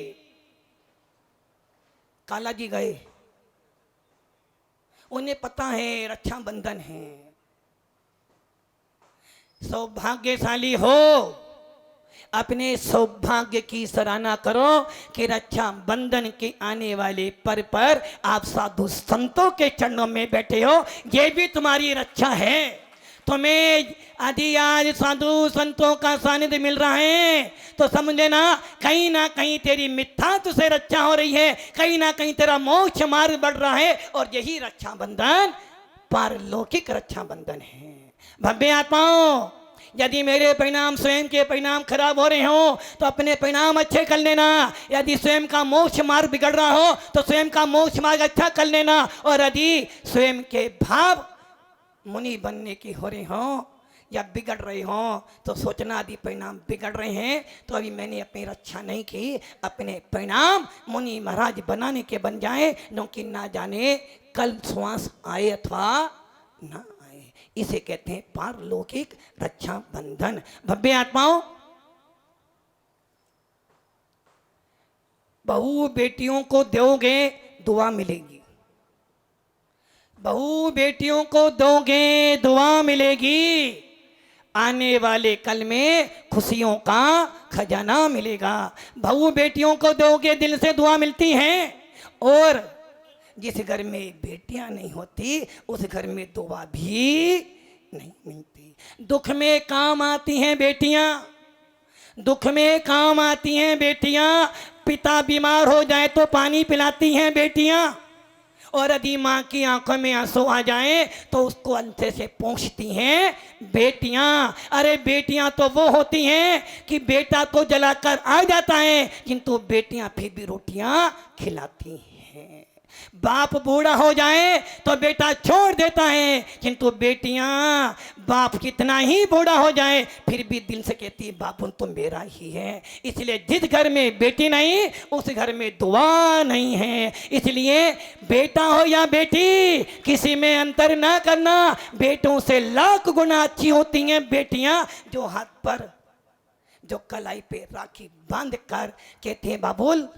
काला जी गए, उन्हें पता है रक्षा बंधन है। सौभाग्यशाली हो, अपने सौभाग्य की सराहना करो कि रक्षा बंधन के आने वाले पर आप साधु संतों के चरणों में बैठे हो, ये भी तुम्हारी रक्षा है। तुम्हें यदि आज साधु संतों का सानिध्य मिल रहा है तो समझ लेना कहीं ना कहीं तेरी मिथ्यात्व से रक्षा हो रही है, कहीं ना कहीं तेरा मोक्ष मार्ग बढ़ रहा है, और यही रक्षा बंधन पारलौकिक रक्षा बंधन है। भव्य आत्माओं, यदि मेरे परिणाम, स्वयं के परिणाम खराब हो रहे हो तो अपने परिणाम अच्छे कर लेना। यदि स्वयं का मोक्ष मार्ग बिगड़ रहा हो तो स्वयं का मोक्ष मार्ग अच्छा कर लेना। और यदि स्वयं के भाव मुनि बनने की हो रहे हो या बिगड़ रहे हो तो सोचना, यदि परिणाम बिगड़ रहे हैं तो अभी मैंने अपनी रक्षा नहीं की, अपने परिणाम मुनि महाराज बनाने के बन जाए, क्योंकि ना जाने कल श्वास आए अथवा ना आए। इसे कहते हैं पारलौकिक रक्षा बंधन। भव्य आत्माओं, बहू बेटियों को दोगे दुआ मिलेगी, बहू बेटियों को दोगे दुआ मिलेगी, आने वाले कल में खुशियों का खजाना मिलेगा। बहू बेटियों को दोगे, दिल से दुआ मिलती है। और जिस घर में बेटियां नहीं होती उस घर में दुआ भी नहीं मिलती। दुख में काम आती हैं बेटियां, दुख में काम आती हैं बेटियां। पिता बीमार हो जाए तो पानी पिलाती हैं बेटियां, और यदि माँ की आंखों में आंसू आ जाए तो उसको अंधे से पोंछती हैं बेटियां। अरे बेटियां तो वो होती हैं कि बेटा तो जलाकर आ जाता है किंतु बेटियां फिर भी रोटियां खिलाती हैं। बाप बूढ़ा हो जाए तो बेटा छोड़ देता है, किंतु बेटियां, बाप कितना ही बूढ़ा हो जाए फिर भी दिल से कहती है बाप तो मेरा ही है। इसलिए जिस घर में बेटी नहीं उस घर में दुआ नहीं है। इसलिए बेटा हो या बेटी, किसी में अंतर ना करना। बेटों से लाख गुना अच्छी होती हैं बेटियां, जो हाथ पर, जो कलाई पे राखी बांध कर कहते हैं बाबुल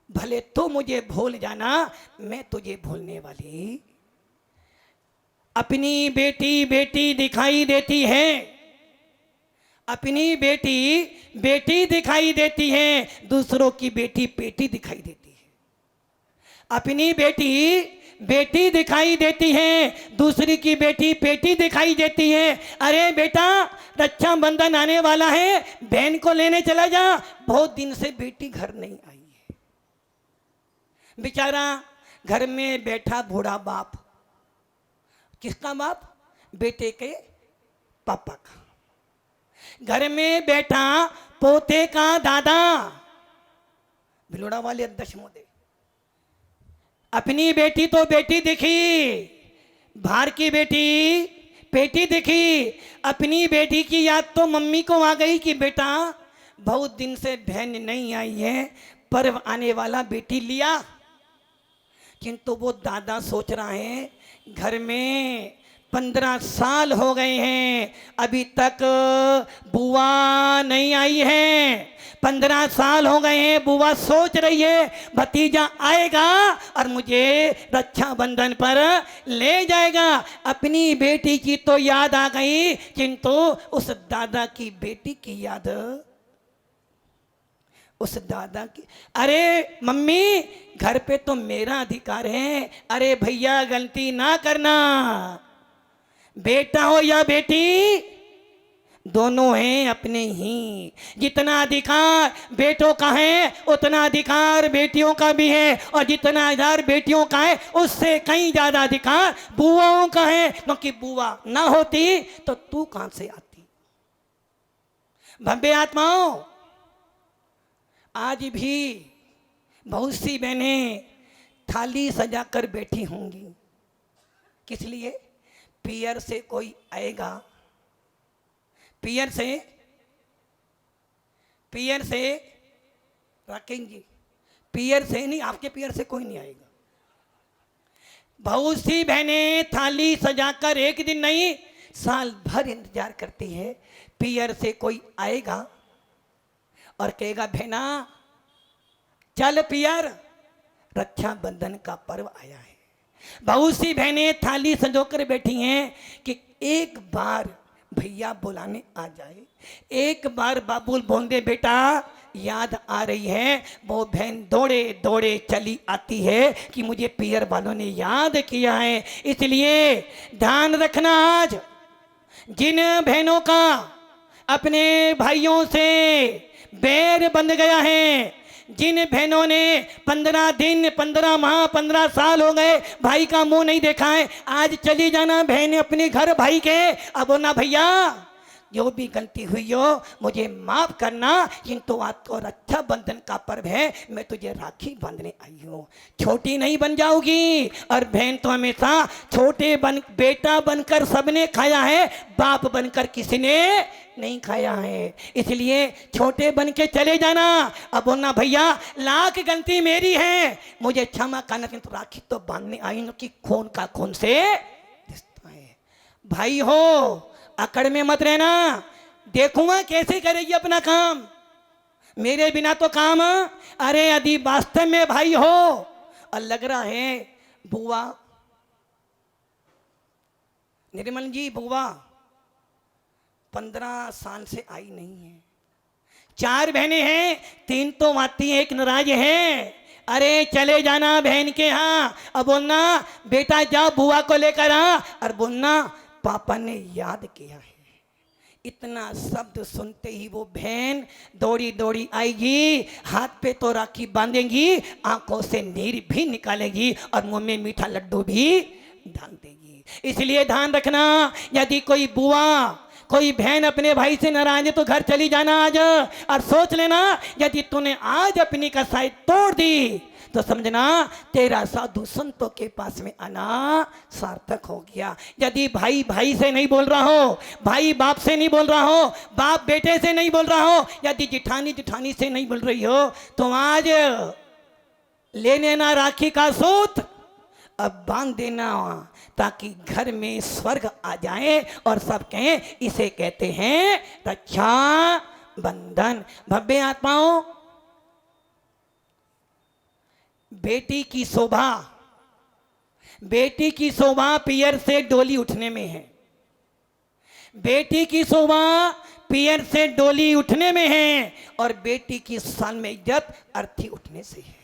भले तो मुझे भूल जाना, मैं तुझे भूलने वाली। अपनी बेटी बेटी दिखाई देती है, अपनी बेटी बेटी दिखाई देती है, दूसरों की बेटी बेटी दिखाई देती है। अपनी बेटी बेटी दिखाई देती है, दूसरी की बेटी पेटी दिखाई देती है। अरे बेटा, रक्षाबंधन आने वाला है, बहन को लेने चला जा। बहुत दिन से बेटी घर नहीं आई है। बेचारा घर में बैठा बूढ़ा बाप। किसका बाप? बेटे के पापा का। घर में बैठा पोते का दादा। भिलोड़ा वाले अध्यक्ष महोदय, अपनी बेटी तो बेटी दिखी, बाहर की बेटी पेटी दिखी। अपनी बेटी की याद तो मम्मी को आ गई कि बेटा बहुत दिन से बहन नहीं आई है, पर्व आने वाला, बेटी लिया। किंतु वो दादा सोच रहा है, घर में 15 साल हो गए हैं, अभी तक बुआ नहीं आई है। 15 साल हो गए हैं, बुआ सोच रही है भतीजा आएगा और मुझे रक्षाबंधन पर ले जाएगा। अपनी बेटी की तो याद आ गई, किंतु उस दादा की बेटी की याद, उस दादा की। अरे मम्मी, घर पे तो मेरा अधिकार है। अरे भैया, गलती ना करना। बेटा हो या बेटी, दोनों हैं अपने ही। जितना अधिकार बेटों का है, उतना अधिकार बेटियों का भी है। और जितना अधिकार बेटियों का है, उससे कहीं ज्यादा अधिकार बुआओं का है। क्योंकि बुआ ना होती तो तू कहां से आती। भव्य आत्माओं, आज भी बहुत सी बहनें थाली सजाकर बैठी होंगी। किस लिए? पियर से कोई आएगा। पियर से राकेश जी, पियर से नहीं, आपके पियर से कोई नहीं आएगा। बहुत सी बहनें थाली सजाकर एक दिन नहीं, साल भर इंतजार करती है, पियर से कोई आएगा और कहेगा बहना चल पियर, रक्षाबंधन का पर्व आया है। बहुत सी बहनें थाली संजोकर बैठी हैं कि एक बार भैया बुलाने आ जाए, एक बार बाबुल बोल दे बेटा याद आ रही है। वो बहन दौड़े दौड़े चली आती है कि मुझे पियर वालों ने याद किया है। इसलिए ध्यान रखना, आज जिन बहनों का अपने भाइयों से बैर बंध गया है, जिन बहनों ने 15 दिन 15 माह 15 साल हो गए भाई का मुंह नहीं देखा है, आज चली जाना बहन अपने घर भाई के। अब ना भैया, जो भी गलती हुई हो मुझे माफ करना, किंतु आज तो रक्षाबंधन का पर्व है, मैं तुझे राखी बांधने आई हूँ। छोटी नहीं बन जाओगी। और बहन तो हमेशा छोटे बेटा बनकर सबने खाया है, बाप बनकर किसी ने नहीं खाया है। इसलिए छोटे बन के चले जाना। अब बोलना भैया लाख गलती मेरी है, मुझे क्षमा करना, किंतु राखी तो बांधने आई हूँ कि खून का खून से रिश्ता है। भाई हो, अकड़ में मत रहना। देखूंगा कैसे करेगी अपना काम, मेरे बिना तो काम। अरे यदि वास्तव में भाई हो और लग रहा है बुआ, निर्मल जी बुआ 15 साल से आई नहीं है। 4 बहनें हैं, 3 तो आती हैं, 1 नाराज है। अरे चले जाना बहन के यहाँ। अब बोलना बेटा जा बुआ को लेकर आ, और बोलना पापा ने याद किया है। इतना शब्द सुनते ही वो बहन दौड़ी दौड़ी आएगी, हाथ पे तो राखी बांधेगी, आंखों से नीर भी निकालेगी और मुंह में मीठा लड्डू भी डाल देगी। इसलिए ध्यान रखना, यदि कोई बुआ कोई बहन अपने भाई से नाराज है तो घर चली जाना आज। और सोच लेना, यदि तूने आज अपनी कसाई तोड़ दी तो समझना तेरा साधु संतों के पास में आना सार्थक हो गया। यदि भाई भाई से नहीं बोल रहा हो, भाई बाप से नहीं बोल रहा हो, बाप बेटे से नहीं बोल रहा हो, यदि जिठानी जिठानी से नहीं बोल रही हो, तो आज ले लेना राखी का सूत, अब बांध देना, ताकि घर में स्वर्ग आ जाए और सब कहें इसे कहते हैं रक्षा बंधन। भव्य आत्माओं, बेटी की शोभा, बेटी की शोभा पियर से डोली उठने में है। बेटी की शोभा पियर से डोली उठने में है, और बेटी की साल में इज्जत अर्थी उठने से है।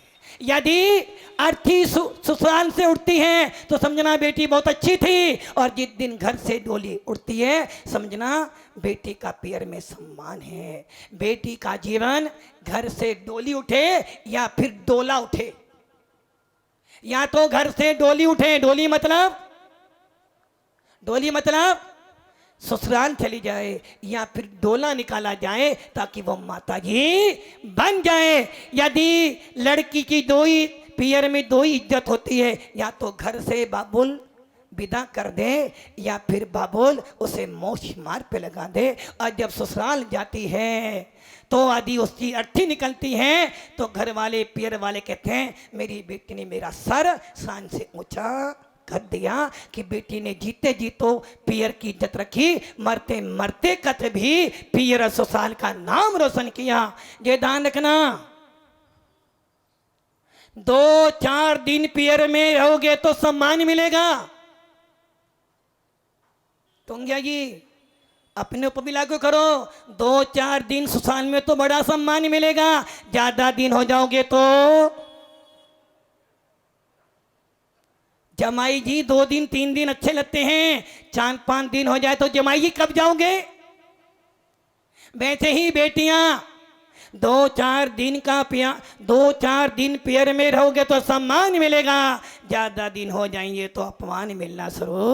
यदि अर्थी ससुराल से उठती है तो समझना बेटी बहुत अच्छी थी, और जिस दिन घर से डोली उठती है समझना बेटी का पियर में सम्मान है। बेटी का जीवन घर से डोली उठे या फिर डोला उठे, या तो घर से डोली उठे, डोली मतलब ससुराल चली जाए, या फिर डोला निकाला जाए ताकि वो माताजी बन जाए। यदि लड़की की दो ही पियर में दो ही इज्जत होती है, या तो घर से बाबुल विदा कर दे या फिर बाबुल उसे मोश मार पे लगा दे। और जब ससुराल जाती है तो यदि उसकी अर्थी निकलती है तो घर वाले पियर वाले कहते हैं मेरी बेटी ने मेरा सर शान से ऊंचा कर दिया कि बेटी ने जीते जीतो पियर की इज्जत रखी, मरते मरते कत भी पियर ससुराल का नाम रोशन किया। ये ध्यान रखना, 2-4 दिन पियर में रहोगे तो सम्मान मिलेगा। टोंगिया जी अपने ऊपर भी लागू करो, 2-4 दिन ससुराल में तो बड़ा सम्मान मिलेगा, ज्यादा दिन हो जाओगे तो जमाई जी 2 दिन 3 दिन अच्छे लगते हैं, 4-5 दिन हो जाए तो जमाई जी कब जाओगे। वैसे ही बेटियां 2-4 दिन पियर में रहोगे तो सम्मान मिलेगा, ज्यादा दिन हो जाएंगे तो अपमान मिलना शुरू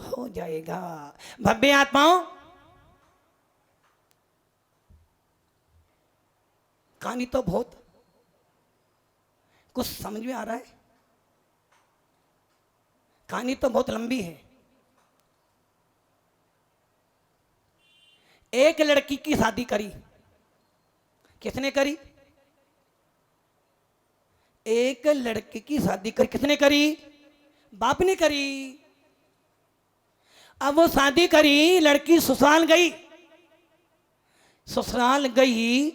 हो जाएगा। भव्य आत्माओं, कहानी तो बहुत कुछ समझ में आ रहा है, कहानी तो बहुत लंबी है। एक लड़की की शादी करी, किसने करी? एक लड़की की शादी करी, किसने करी? बाप ने करी। अब वो शादी करी, लड़की ससुराल गई, ससुराल गई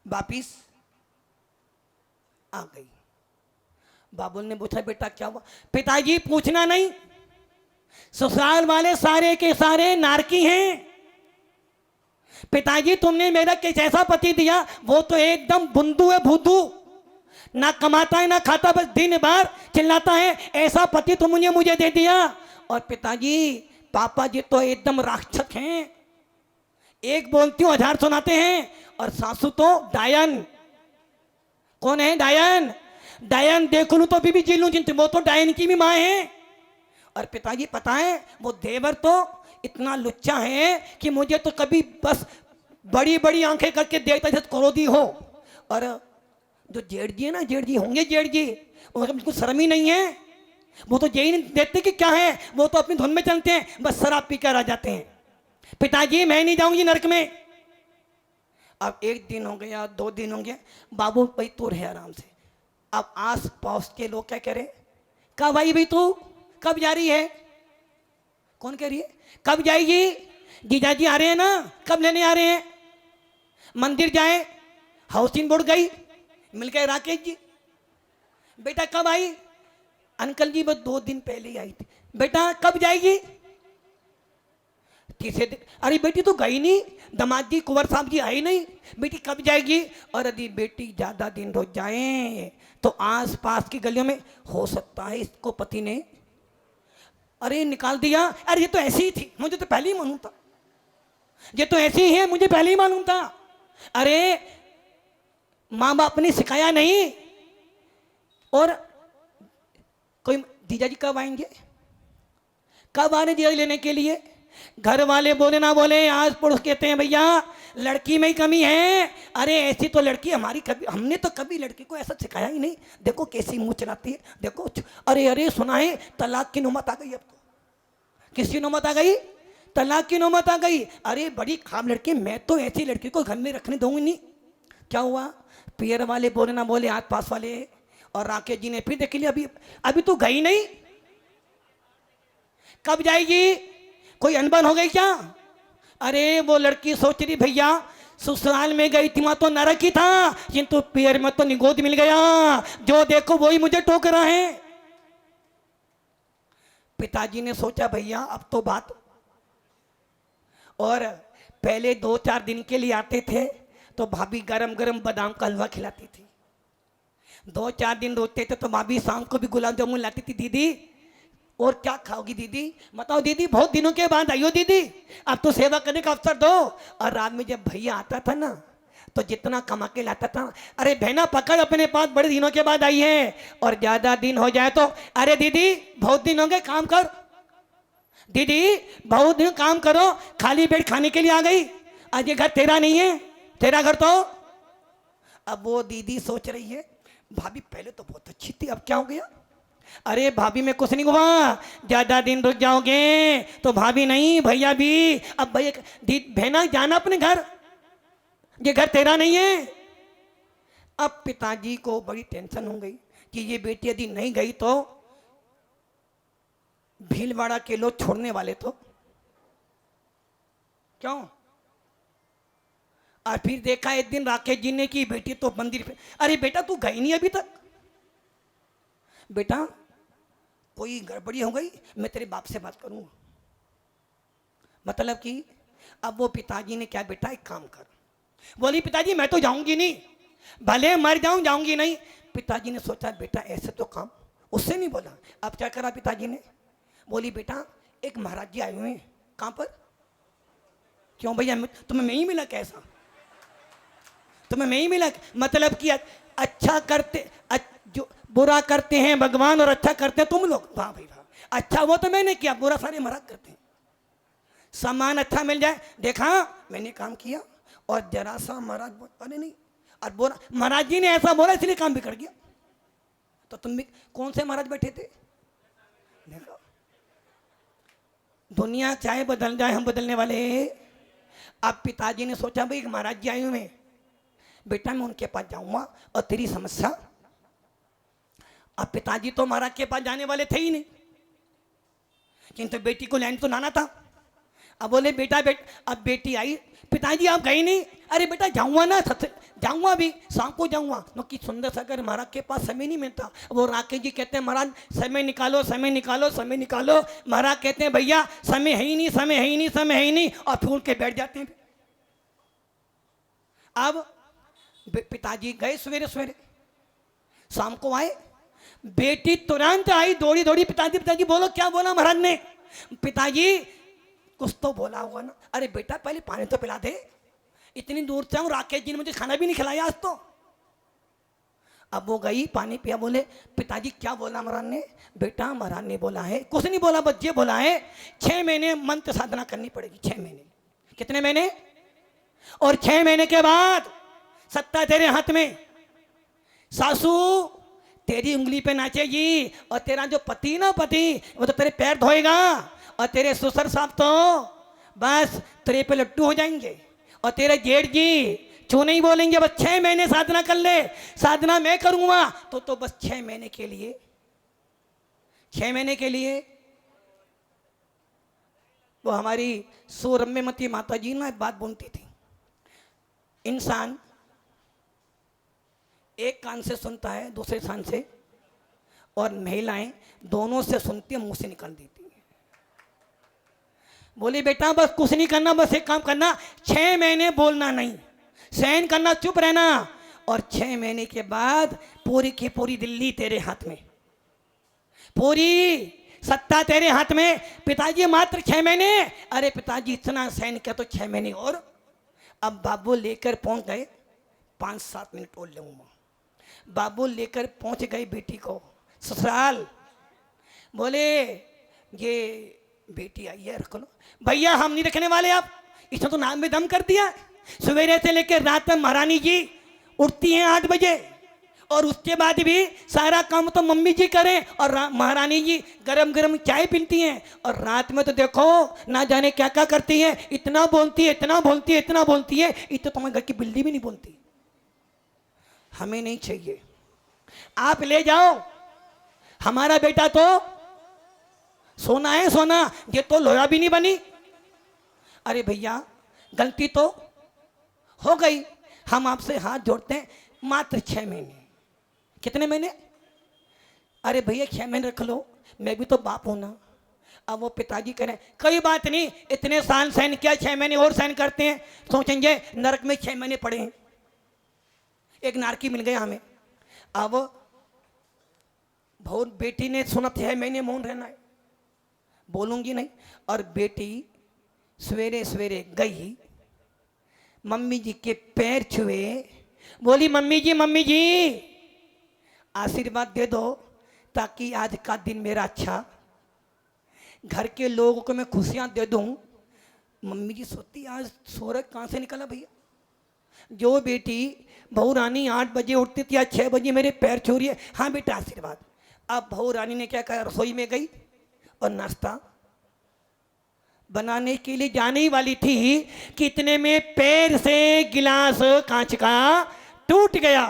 वापिस आ गई। बाबुल ने पूछा बेटा क्या हुआ? पिताजी पूछना नहीं, ससुराल वाले सारे के सारे नारकी हैं। पिताजी तुमने मेरा कैसा पति दिया, वो तो एकदम बुंदू है, भूदू, ना कमाता है ना खाता, बस दिन भर चिल्लाता है, ऐसा पति तुमने मुझे दे दिया। और पिताजी पापा जी तो एकदम राक्षस हैं, एक बोलती हूँ 1000 सुनाते हैं। और सासू तो डायन। कौन है डायन? डायन देख लूं तो अभी भी जी लूं, वो तो डायन की भी माँ है। और पिताजी पता है वो देवर तो इतना लुच्चा है कि मुझे तो कभी बस बड़ी बड़ी आंखें करके देखता जैसे क्रोधी हो। और जो जेठ जी है ना, जेठ जी होंगे, जेठ जी उनका बिल्कुल शर्म ही नहीं है, वो तो यही नहीं देखते कि क्या है, वो तो अपनी धुन में चलते हैं, बस शराब पी कर आ जाते हैं। पिताजी मैं नहीं जाऊंगी नरक में। अब 1 दिन हो गया, 2 दिन हो गया, बाबू भाई तू रहे आराम से। अब आस पास के लोग क्या कह रहे, कब आई भाई तू, कब जा रही है? कौन कह रही है? कब जाएगी? जीजाजी आ रहे हैं ना, कब लेने आ रहे हैं? मंदिर जाए, हाउसिंग बोर्ड गई, मिल गए राकेश जी। बेटा कब आई? अंकल जी बस 2 दिन पहले ही आई थी। बेटा कब जाएगी? तीसरे दिन। अरे बेटी तो गई नहीं, दामाद जी कुंवर साहब जी आए नहीं, बेटी कब जाएगी? और यदि बेटी ज्यादा दिन रुक जाए तो आस पास की गलियों में हो सकता है इसको पति ने अरे निकाल दिया, अरे ये तो ऐसी ही थी, मुझे तो पहले ही मालूम था, ये तो ऐसी ही है, मुझे पहले ही मालूम था। अरे माँ बाप ने सिखाया नहीं। और कोई जीजा जी कब आएंगे, कब आ रहे जीजा जी लेने के लिए? घर वाले बोले ना बोले, आज पड़ोस कहते हैं भैया लड़की में ही कमी है। अरे ऐसी तो लड़की हमारी कभी, हमने तो कभी लड़की को ऐसा सिखाया ही नहीं, देखो कैसी मुंह चलाती है, देखो। अरे अरे सुना है तलाक की नौबत आ गई, अब तो किसकी नौबत आ गई? तलाक की नौबत आ गई। अरे बड़ी खराब लड़की, मैं तो ऐसी लड़की को घर में रखने दूंगी नहीं। क्या हुआ? पियर वाले बोले ना बोले, आस पास वाले और राकेश जी ने फिर देख लिया, अभी तो गई नहीं, कब जाएगी? कोई अनबन हो गई क्या? अरे वो लड़की सोच रही भैया ससुराल में गई थी, वहां तो नरक ही था, किंतु पियर में तो निगोद मिल गया, जो देखो वही मुझे टोक रहा है। पिताजी ने सोचा भैया अब तो बात, और पहले 2-4 दिन के लिए आते थे तो भाभी गरम गरम बादाम का हलवा खिलाती थी, 2-4 दिन रोते थे तो भाभी शाम को भी गुलाब जामुन लाती थी। दीदी और क्या खाओगी दीदी, बताओ दीदी, बहुत दिनों के बाद आई हो दीदी, अब तो सेवा करने का अवसर दो। और रात में जब भैया आता था ना तो जितना कमा के लाता था, अरे बहना पकड़ अपने पास, बड़े दिनों के बाद आई है। और ज्यादा दिन हो जाए तो अरे दीदी बहुत दिन हो गए, काम कर दीदी, बहुत दिन काम करो, खाली पेट खाने के लिए आ गई, आज ये घर तेरा नहीं है, तेरा घर तो। अब वो दीदी सोच रही है भाभी पहले तो बहुत अच्छी थी, अब क्या हो गया। अरे भाभी में कुछ नहीं हुआ, ज्यादा दिन रुक जाओगे तो भाभी नहीं भैया भी। अब भैया बहना जाना अपने घर, ये घर तेरा नहीं है। अब पिताजी को बड़ी टेंशन हो गई कि ये बेटी यदि नहीं गई तो भीलवाड़ा के लोग छोड़ने वाले तो क्यों। और फिर देखा एक दिन राकेश जी ने की बेटी तो मंदिर पे, अरे बेटा तू गई नहीं अभी तक, बेटा कोई गड़बड़ी हो गई, मैं तेरे बाप से बात करूंगा। मतलब कि अब वो पिताजी ने क्या, बेटा एक काम कर, बोली पिताजी मैं तो जाऊंगी नहीं, भले मर जाऊं जाऊंगी नहीं। पिताजी ने सोचा बेटा ऐसे तो काम, उससे नहीं बोला। अब क्या करा पिताजी ने, बोली बेटा एक महाराज जी आए हुए हैं। कहां पर, क्यों भैया तुम्हें मैं ही मिला कैसा, तुम्हें मैं ही मिला, मतलब कि अच्छा करते जो बुरा करते हैं भगवान और अच्छा करते हैं तुम लोग। वाह भाई वाह, अच्छा वो तो मैंने किया, बुरा सारे महाराज करते हैं। सामान अच्छा मिल जाए, देखा मैंने काम किया, और जरा सा महाराज अरे नहीं, और बोला महाराज जी ने ऐसा बोला इसलिए काम बिगड़ गया। तो तुम भी कौन से महाराज बैठे थे, देखो दुनिया चाहे बदल जाए हम बदलने वाले। अब पिताजी ने सोचा भाई महाराज जी आए हुए हैं, बेटा मैं उनके पास जाऊंगा और तेरी समस्या। अब पिताजी तो महाराज के पास जाने वाले थे ही नहीं, किंतु बेटी को लैंड तो लाना था। अब बोले बेटा अब बेटी आई, पिताजी आप गए नहीं, अरे बेटा जाऊंगा ना, जाऊंगा भी, शाम को जाऊंगा। तो कि सुंदर सा अगर महाराज के पास समय नहीं मिलता, वो राकेश जी कहते हैं महाराज समय निकालो समय निकालो समय निकालो। महाराज कहते हैं भैया समय है ही नहीं, समय है ही नहीं, समय है ही नहीं, और फिर उठ के बैठ जाते हैं। अब पिताजी गए सवेरे सवेरे, शाम को आए, बेटी तुरंत आई दौड़ी दौड़ी, पिताजी बोलो क्या बोला महाराज ने। पिताजी कुछ तो बोला होगा ना, अरे बेटा पहले पानी तो पिला दे, इतनी दूर से हूं, राकेश जी ने मुझे खाना भी नहीं खिलाया आज तो। अब वो गई पानी पिया, बोले पिताजी क्या बोला महाराज ने। बेटा महाराज ने बोला है, कुछ नहीं बोला, बस ये बोला है 6 महीने मंत्र साधना करनी पड़ेगी, 6 महीने। कितने महीने, और 6 महीने के बाद सत्ता तेरे हाथ में, सासू तेरी उंगली पे नाचेगी, और तेरा जो पति ना पति वो तो तेरे पैर धोएगा, और तेरे ससुर साहब तो बस तेरे पे लट्टू हो जाएंगे, और तेरे जेठ जी चू नहीं बोलेंगे। बस 6 महीने साधना कर ले, साधना मैं करूंगा तो बस 6 महीने के लिए, 6 महीने के लिए। वो हमारी सूरम्यमती माता जी ना एक बात बोलती थी, इंसान एक कान से सुनता है दूसरे कान से, और महिलाएं दोनों से सुनती है मुंह से निकाल देती है। बोली बेटा बस कुछ नहीं करना, बस एक काम करना, 6 महीने बोलना नहीं, सहन करना, चुप रहना, और 6 महीने के बाद पूरी की पूरी दिल्ली तेरे हाथ में, पूरी सत्ता तेरे हाथ में। पिताजी मात्र 6 महीने, अरे पिताजी इतना सहन किया तो 6 महीने और। अब बाबू लेकर पहुंच गए, 5-7 मिनट और लूंगा। बाबू लेकर पहुंच गए बेटी को ससुराल, बोले ये बेटी आई है रख लो। भैया हम नहीं रखने वाले, आप इसने तो नाम में दम कर दिया। सवेरे से लेकर रात तक महारानी जी उठती हैं 8 बजे, और उसके बाद भी सारा काम तो मम्मी जी करें, और महारानी जी गरम गरम चाय पीती हैं, और रात में तो देखो ना जाने क्या क्या करती हैं, इतना बोलती है इतना बोलती है इतना बोलती है, इतना तुम्हारे घर की बिल्ली भी नहीं बोलती। हमें नहीं चाहिए, आप ले जाओ, हमारा बेटा तो सोना है सोना, ये तो लोहा भी नहीं बनी। अरे भैया गलती तो हो गई, हम आपसे हाथ जोड़ते हैं, मात्र 6 महीने। कितने महीने, अरे भैया 6 महीने रख लो, मैं भी तो बाप हूं ना। अब वो पिताजी कह रहे हैं कोई बात नहीं, इतने साल सहन किया, 6 महीने और सहन करते हैं, सोचेंगे नरक में 6 महीने पड़े हैं। एक नारकी मिल गया हमें, अब बहुत बेटी ने सुना 6 महीने मौन रहना है, बोलूंगी नहीं। और बेटी सवेरे सवेरे गई, मम्मी जी के पैर छुए, बोली मम्मी जी आशीर्वाद दे दो ताकि आज का दिन मेरा अच्छा, घर के लोगों को मैं खुशियां दे दूं। मम्मी जी सोती आज सूरज कहाँ से निकला भैया। जो बेटी बहू रानी 8 बजे उठती थी, आज 6 बजे मेरे पैर छू रही है। हाँ बेटा आशीर्वाद। अब बहू रानी ने क्या कहा, रसोई में गई और नाश्ता बनाने के लिए जाने ही वाली थी कि इतने में पैर से गिलास कांच का टूट गया।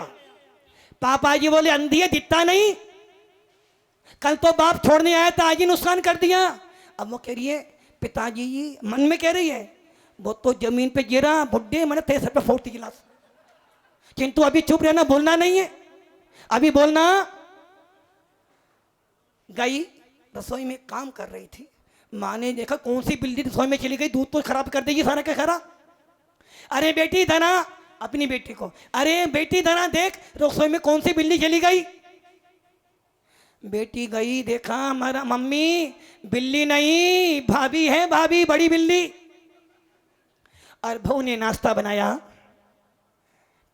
पापा जी बोले अंधी है, दिखता नहीं, कल तो बाप छोड़ने आया था, आज ही नुकसान कर दिया। अब वो कह रही है पिताजी जी, मन में कह रही है वो तो जमीन पे गिरा, बुड्ढे मैंने तेरे सर पे फोड़ती गिलास। किंतु अभी चुप रहना, बोलना नहीं है, अभी बोलना। गई रसोई में काम कर रही थी, माँ ने देखा कौन सी बिल्ली रसोई में चली गई, दूध तो खराब कर देगी सारा का सारा। अरे बेटी धना, अपनी बेटी को, अरे बेटी धना देख रसोई में कौन सी बिल्ली चली गई। बेटी गई, देखा हमारा मम्मी बिल्ली नहीं भाभी है, भाभी बड़ी बिल्ली। और बहू ने नाश्ता बनाया,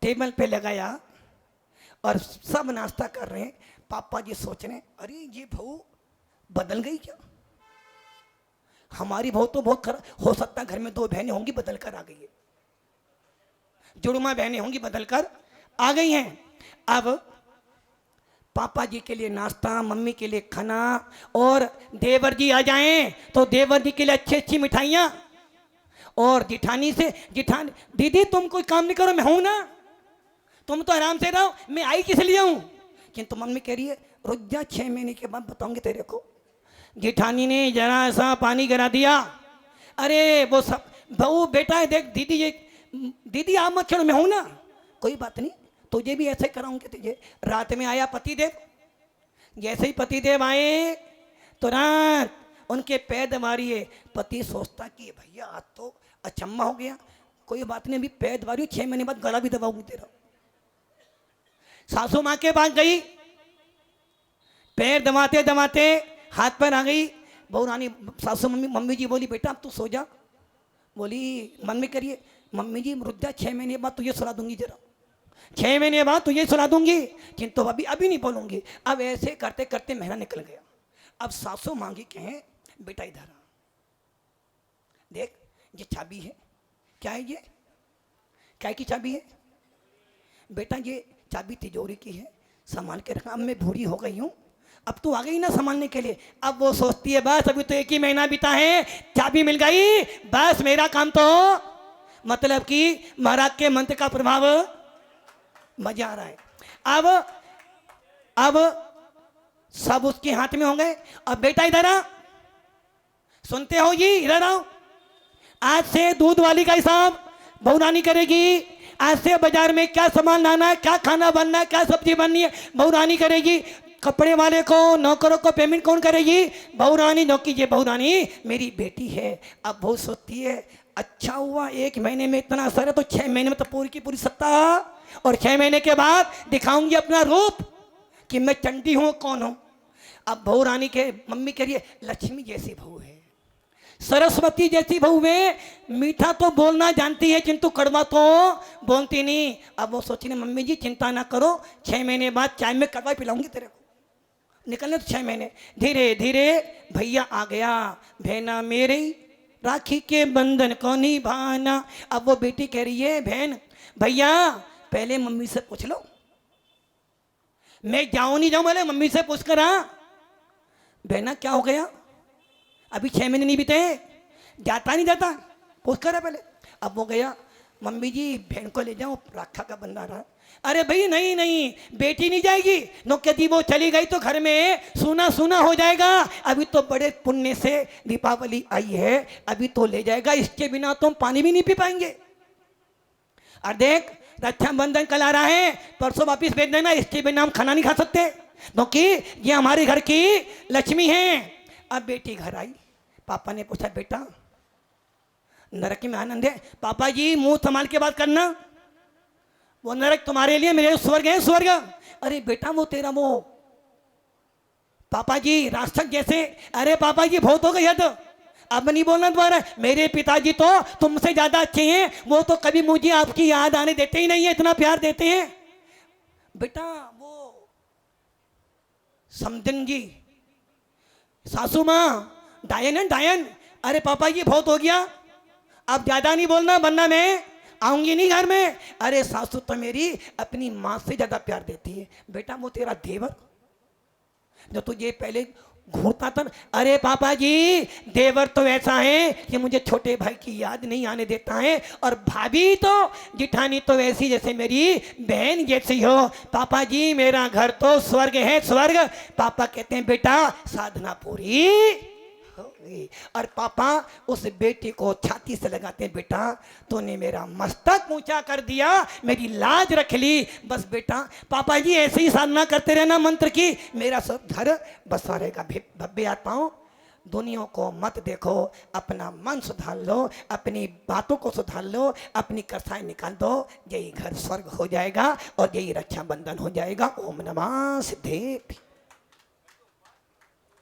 टेबल पे लगाया और सब नाश्ता कर रहे हैं। पापा जी सोच रहे अरे ये बहू बदल गई क्या, हमारी बहू तो बहुत खराब, हो सकता है घर में 2 बहनें होंगी बदल कर आ गई है, जुड़वा बहनें होंगी बदल कर आ गई हैं। अब पापा जी के लिए नाश्ता, मम्मी के लिए खाना, और देवर जी आ जाएं तो देवर जी के लिए अच्छी अच्छी मिठाइयाँ, और जिठानी से जिठानी दीदी तुम कोई काम नहीं करो, मैं हूं ना, तुम तो आराम से रहो, मैं आई किस लिए हूं। किंतु मम्मी कह रही है रुक जा, 6 महीने के बाद बताऊंगी तेरे को। जिठानी ने जरा सा पानी गिरा दिया। अरे वो सब बहू बेटा देख दीदी, ये दीदी आप मत छोड़ो, मैं हूं ना, कोई बात नहीं, तुझे भी ऐसे कराऊंगे तुझे। रात में आया पतिदेव, जैसे ही पतिदेव आए तुरंत उनके पैर दबा रही है। पति सोचता कि भैया आज तो अचम्मा हो गया, कोई बात नहीं, अभी पैर दबा रही हूँ, 6 महीने बाद गला भी दबाऊंगी तेरा। सासू माँ के पास गई, पैर दबाते दबाते हाथ पर आ गई। बहू रानी सासू मम्मी जी बोली बेटा अब तू सो जा। बोली मन में करिए मम्मी जी रुक जा, 6 महीने बाद तुझे सुला दूंगी, जरा 6 महीने बाद तुझे सुला दूंगी, किंतु अभी नहीं बोलूंगी। अब ऐसे करते करते महीना निकल गया। अब सासू मांगी कहें बेटा इधर आ, देख ये चाबी है, क्या है ये, क्या की चाबी है बेटा, ये चाबी तिजोरी की है, संभाल के रखना। अब मैं बूढ़ी हो गई हूँ, अब तू आ गई ना संभालने के लिए। अब वो सोचती है बस अभी तो 1 ही महीना बीता है, चाबी मिल गई, बस मेरा काम तो, मतलब कि महाराज के मंत्र का प्रभाव मजा आ रहा है। अब सब उसके हाथ में हो गए। अब बेटा इधर आ, सुनते हो जी, इधर आओ, आज से दूध वाली का हिसाब बहू रानी करेगी। आज से बाजार में क्या सामान लाना है, क्या खाना बनना है, क्या सब्जी बननी है, बहू रानी करेगी। कपड़े वाले को, नौकरों को पेमेंट कौन करेगी, बहू रानी। नौकी ये बहू रानी मेरी बेटी है। अब बहुत सोचती है अच्छा हुआ 1 महीने में इतना असर है, तो 6 महीने में तो पूरी की पूरी सत्ता, और 6 महीने के बाद दिखाऊंगी अपना रूप कि मैं चंडी हूं, कौन हूं। अब बहू रानी के मम्मी कह रही है लक्ष्मी जैसी बहू है, सरस्वती जैसी बहू है, मीठा तो बोलना जानती है किंतु कड़वा तो बोलती नहीं। अब वो सोची मम्मी जी चिंता ना करो, 6 महीने बाद चाय में कड़वा पिलाऊंगी तेरे को, निकलने तो 6 महीने। धीरे धीरे भैया आ गया, बहना मेरी राखी के बंधन को निभाना। अब वो बेटी कह रही है बहन भैया पहले मम्मी से पूछ लो, मैं जाऊं नहीं जाऊं, पहले मम्मी से पूछ कर। बहना क्या हो गया, अभी 6 महीने नहीं बीते, जाता नहीं जाता, पूछ कर पहले। अब वो गया, मम्मी जी बहन को ले जाओ, राखा का बंदा रहा। अरे भाई नहीं नहीं, बेटी नहीं जाएगी, नो कहती वो चली गई तो घर में सूना सूना हो जाएगा, अभी तो बड़े पुण्य से दीपावली आई है, अभी तो ले जाएगा, इसके बिना तो हम पानी भी नहीं पी पाएंगे। और देख रक्षाबंधन कल आ रहा है, परसों वापिस भेज देना, इसके बिना हम खाना नहीं खा सकते, क्योंकि ये हमारे घर की लक्ष्मी है। अब बेटी घर आई, पापा ने पूछा बेटा नरक में आनंद है, पापा जी मुंह संभाल के बात करना। वो नरक तुम्हारे लिए, मेरे स्वर्ग है स्वर्ग। अरे बेटा वो तेरा वो पापा जी राक्षस जैसे, अरे पापा जी बहुत हो गया तो अब नहीं बोलना दोबारा। मेरे पिताजी तो तुमसे ज्यादा अच्छे हैं, वो तो कभी मुझे आपकी याद आने देते ही नहीं है, इतना प्यार देते हैं। बेटा वो समझन जी सासू माँ डायन है डायन। अरे पापा जी बहुत हो गया, अब ज्यादा नहीं बोलना वरना मैं आऊंगी नहीं घर में। अरे सासू तो मेरी अपनी माँ से ज्यादा प्यार देती है। बेटा वो तेरा देवर जो तुझे पहले घूरता था। अरे पापा जी देवर तो ऐसा है कि मुझे छोटे भाई की याद नहीं आने देता है, और भाभी तो जिठानी तो ऐसी जैसे मेरी बहन जैसी हो। पापा जी मेरा घर तो स्वर्ग है स्वर्ग। पापा कहते हैं बेटा साधना पूरी हो गई, और पापा उस बेटी को छाती से लगाते हैं, बेटा तूने मेरा मस्तक ऊंचा कर दिया, मेरी लाज रख ली। बस बेटा पापा जी ऐसे ही साधना करते रहना मंत्र की, मेरा सब घर बसा रहेगा भव्य आत्माओं। दुनिया को मत देखो, अपना मन सुधार लो, अपनी बातों को सुधार लो, अपनी कसाई निकाल दो, यही घर स्वर्ग हो जाएगा और यही रक्षा बंधन हो जाएगा। ओम नमः सिद्धेभ्य।